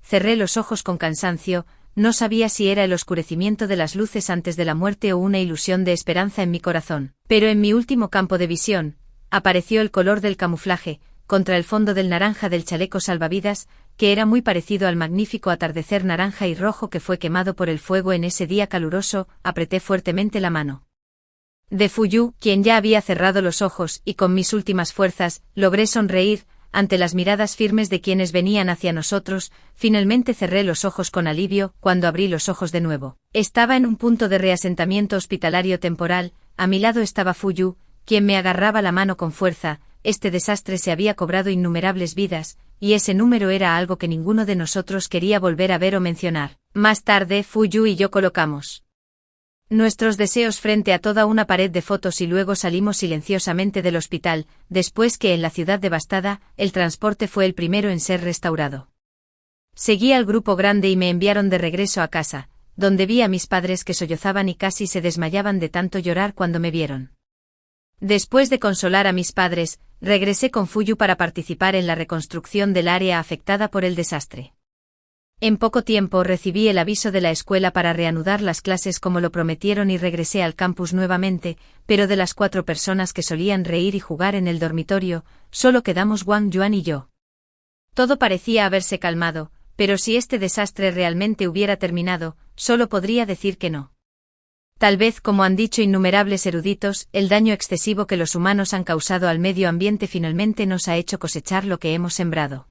cerré los ojos con cansancio. No sabía si era el oscurecimiento de las luces antes de la muerte o una ilusión de esperanza en mi corazón. Pero en mi último campo de visión, apareció el color del camuflaje, contra el fondo del naranja del chaleco salvavidas. que era muy parecido al magnífico atardecer naranja y rojo que fue quemado por el fuego en ese día caluroso. Apreté fuertemente la mano de Fuyu, quien ya había cerrado los ojos, y con mis últimas fuerzas, logré sonreír, ante las miradas firmes de quienes venían hacia nosotros. Finalmente cerré los ojos con alivio. Cuando abrí los ojos de nuevo, estaba en un punto de reasentamiento hospitalario temporal. A mi lado estaba Fuyu, quien me agarraba la mano con fuerza. Este desastre se había cobrado innumerables vidas, y ese número era algo que ninguno de nosotros quería volver a ver o mencionar. Más tarde, Fuyu y yo colocamos nuestros deseos frente a toda una pared de fotos y luego salimos silenciosamente del hospital. Después que en la ciudad devastada, el transporte fue el primero en ser restaurado. Seguí al grupo grande y me enviaron de regreso a casa, donde vi a mis padres que sollozaban y casi se desmayaban de tanto llorar cuando me vieron. Después de consolar a mis padres, regresé con Fuyu para participar en la reconstrucción del área afectada por el desastre. En poco tiempo recibí el aviso de la escuela para reanudar las clases como lo prometieron y regresé al campus nuevamente, pero de las 4 personas que solían reír y jugar en el dormitorio, solo quedamos Wang Yuan y yo. Todo parecía haberse calmado, pero si este desastre realmente hubiera terminado, solo podría decir que no. Tal vez, como han dicho innumerables eruditos, el daño excesivo que los humanos han causado al medio ambiente finalmente nos ha hecho cosechar lo que hemos sembrado.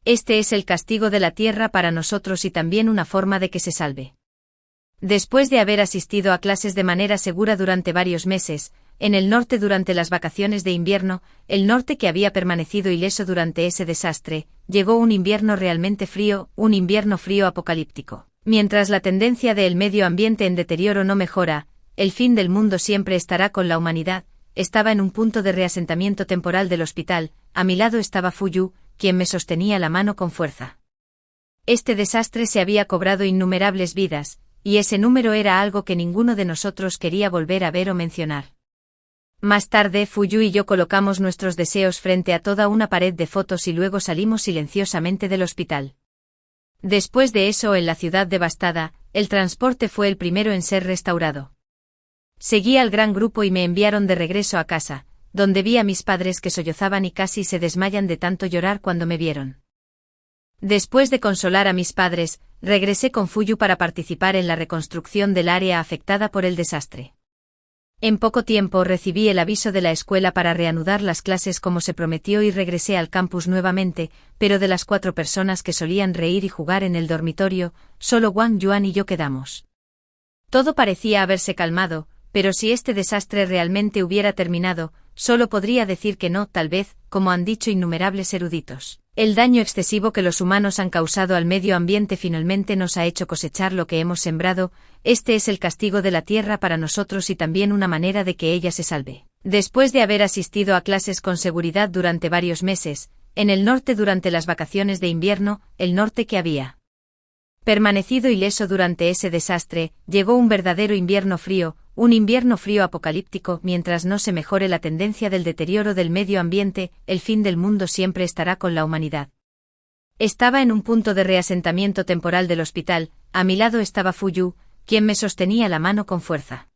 Este es el castigo de la tierra para nosotros y también una forma de que se salve. Después de haber asistido a clases de manera segura durante varios meses, en el norte durante las vacaciones de invierno, el norte que había permanecido ileso durante ese desastre, llegó un invierno realmente frío, un invierno frío apocalíptico. Mientras la tendencia del medio ambiente en deterioro no mejora, el fin del mundo siempre estará con la humanidad. Estaba en un punto de reasentamiento temporal del hospital. A mi lado estaba Fuyu, quien me sostenía la mano con fuerza. Este desastre se había cobrado innumerables vidas, y ese número era algo que ninguno de nosotros quería volver a ver o mencionar. Más tarde, Fuyu y yo colocamos nuestros deseos frente a toda una pared de fotos y luego salimos silenciosamente del hospital. Después de eso, en la ciudad devastada, el transporte fue el primero en ser restaurado. Seguí al gran grupo y me enviaron de regreso a casa, donde vi a mis padres que sollozaban y casi se desmayan de tanto llorar cuando me vieron. Después de consolar a mis padres, regresé con Fuyu para participar en la reconstrucción del área afectada por el desastre. En poco tiempo recibí el aviso de la escuela para reanudar las clases como se prometió y regresé al campus nuevamente, pero de las 4 personas que solían reír y jugar en el dormitorio, solo Wang Yuan y yo quedamos. Todo parecía haberse calmado, pero si este desastre realmente hubiera terminado, solo podría decir que no. Tal vez, como han dicho innumerables eruditos, el daño excesivo que los humanos han causado al medio ambiente finalmente nos ha hecho cosechar lo que hemos sembrado. Este es el castigo de la tierra para nosotros y también una manera de que ella se salve. Después de haber asistido a clases con seguridad durante varios meses, en el norte durante las vacaciones de invierno, el norte que había permanecido ileso durante ese desastre, llegó un verdadero invierno frío, un invierno frío apocalíptico. Mientras no se mejore la tendencia del deterioro del medio ambiente, el fin del mundo siempre estará con la humanidad. Estaba en un punto de reasentamiento temporal del hospital. A mi lado estaba Fuyu, quien me sostenía la mano con fuerza.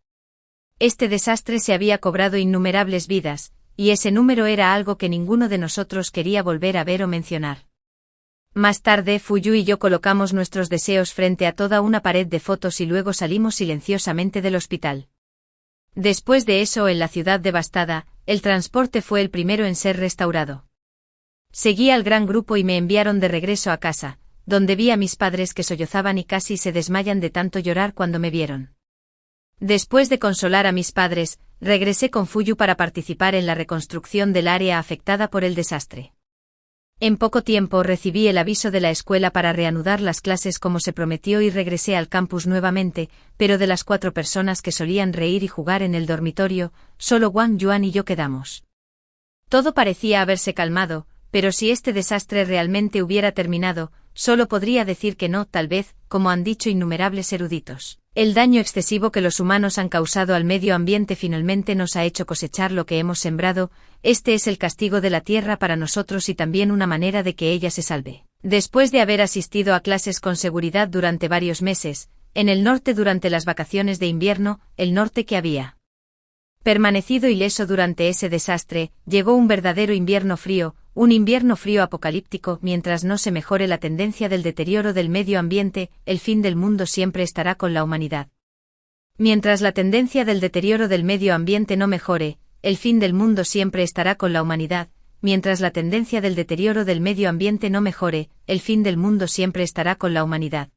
Este desastre se había cobrado innumerables vidas, y ese número era algo que ninguno de nosotros quería volver a ver o mencionar. Más tarde, Fuyu y yo colocamos nuestros deseos frente a toda una pared de fotos y luego salimos silenciosamente del hospital. Después de eso, en la ciudad devastada, el transporte fue el primero en ser restaurado. Seguí al gran grupo y me enviaron de regreso a casa, donde vi a mis padres que sollozaban y casi se desmayan de tanto llorar cuando me vieron. Después de consolar a mis padres, regresé con Fuyu para participar en la reconstrucción del área afectada por el desastre. En poco tiempo recibí el aviso de la escuela para reanudar las clases como se prometió y regresé al campus nuevamente, pero de las 4 personas que solían reír y jugar en el dormitorio, solo Wang Yuan y yo quedamos. Todo parecía haberse calmado, pero si este desastre realmente hubiera terminado, solo podría decir que no. Tal vez, como han dicho innumerables eruditos, el daño excesivo que los humanos han causado al medio ambiente finalmente nos ha hecho cosechar lo que hemos sembrado. Este es el castigo de la tierra para nosotros y también una manera de que ella se salve. Después de haber asistido a clases con seguridad durante varios meses, en el norte durante las vacaciones de invierno, el norte que había permanecido ileso durante ese desastre, llegó un verdadero invierno frío, un invierno frío apocalíptico. Mientras no se mejore la tendencia del deterioro del medio ambiente, el fin del mundo siempre estará con la humanidad. Mientras la tendencia del deterioro del medio ambiente no mejore, el fin del mundo siempre estará con la humanidad. Mientras la tendencia del deterioro del medio ambiente no mejore, el fin del mundo siempre estará con la humanidad.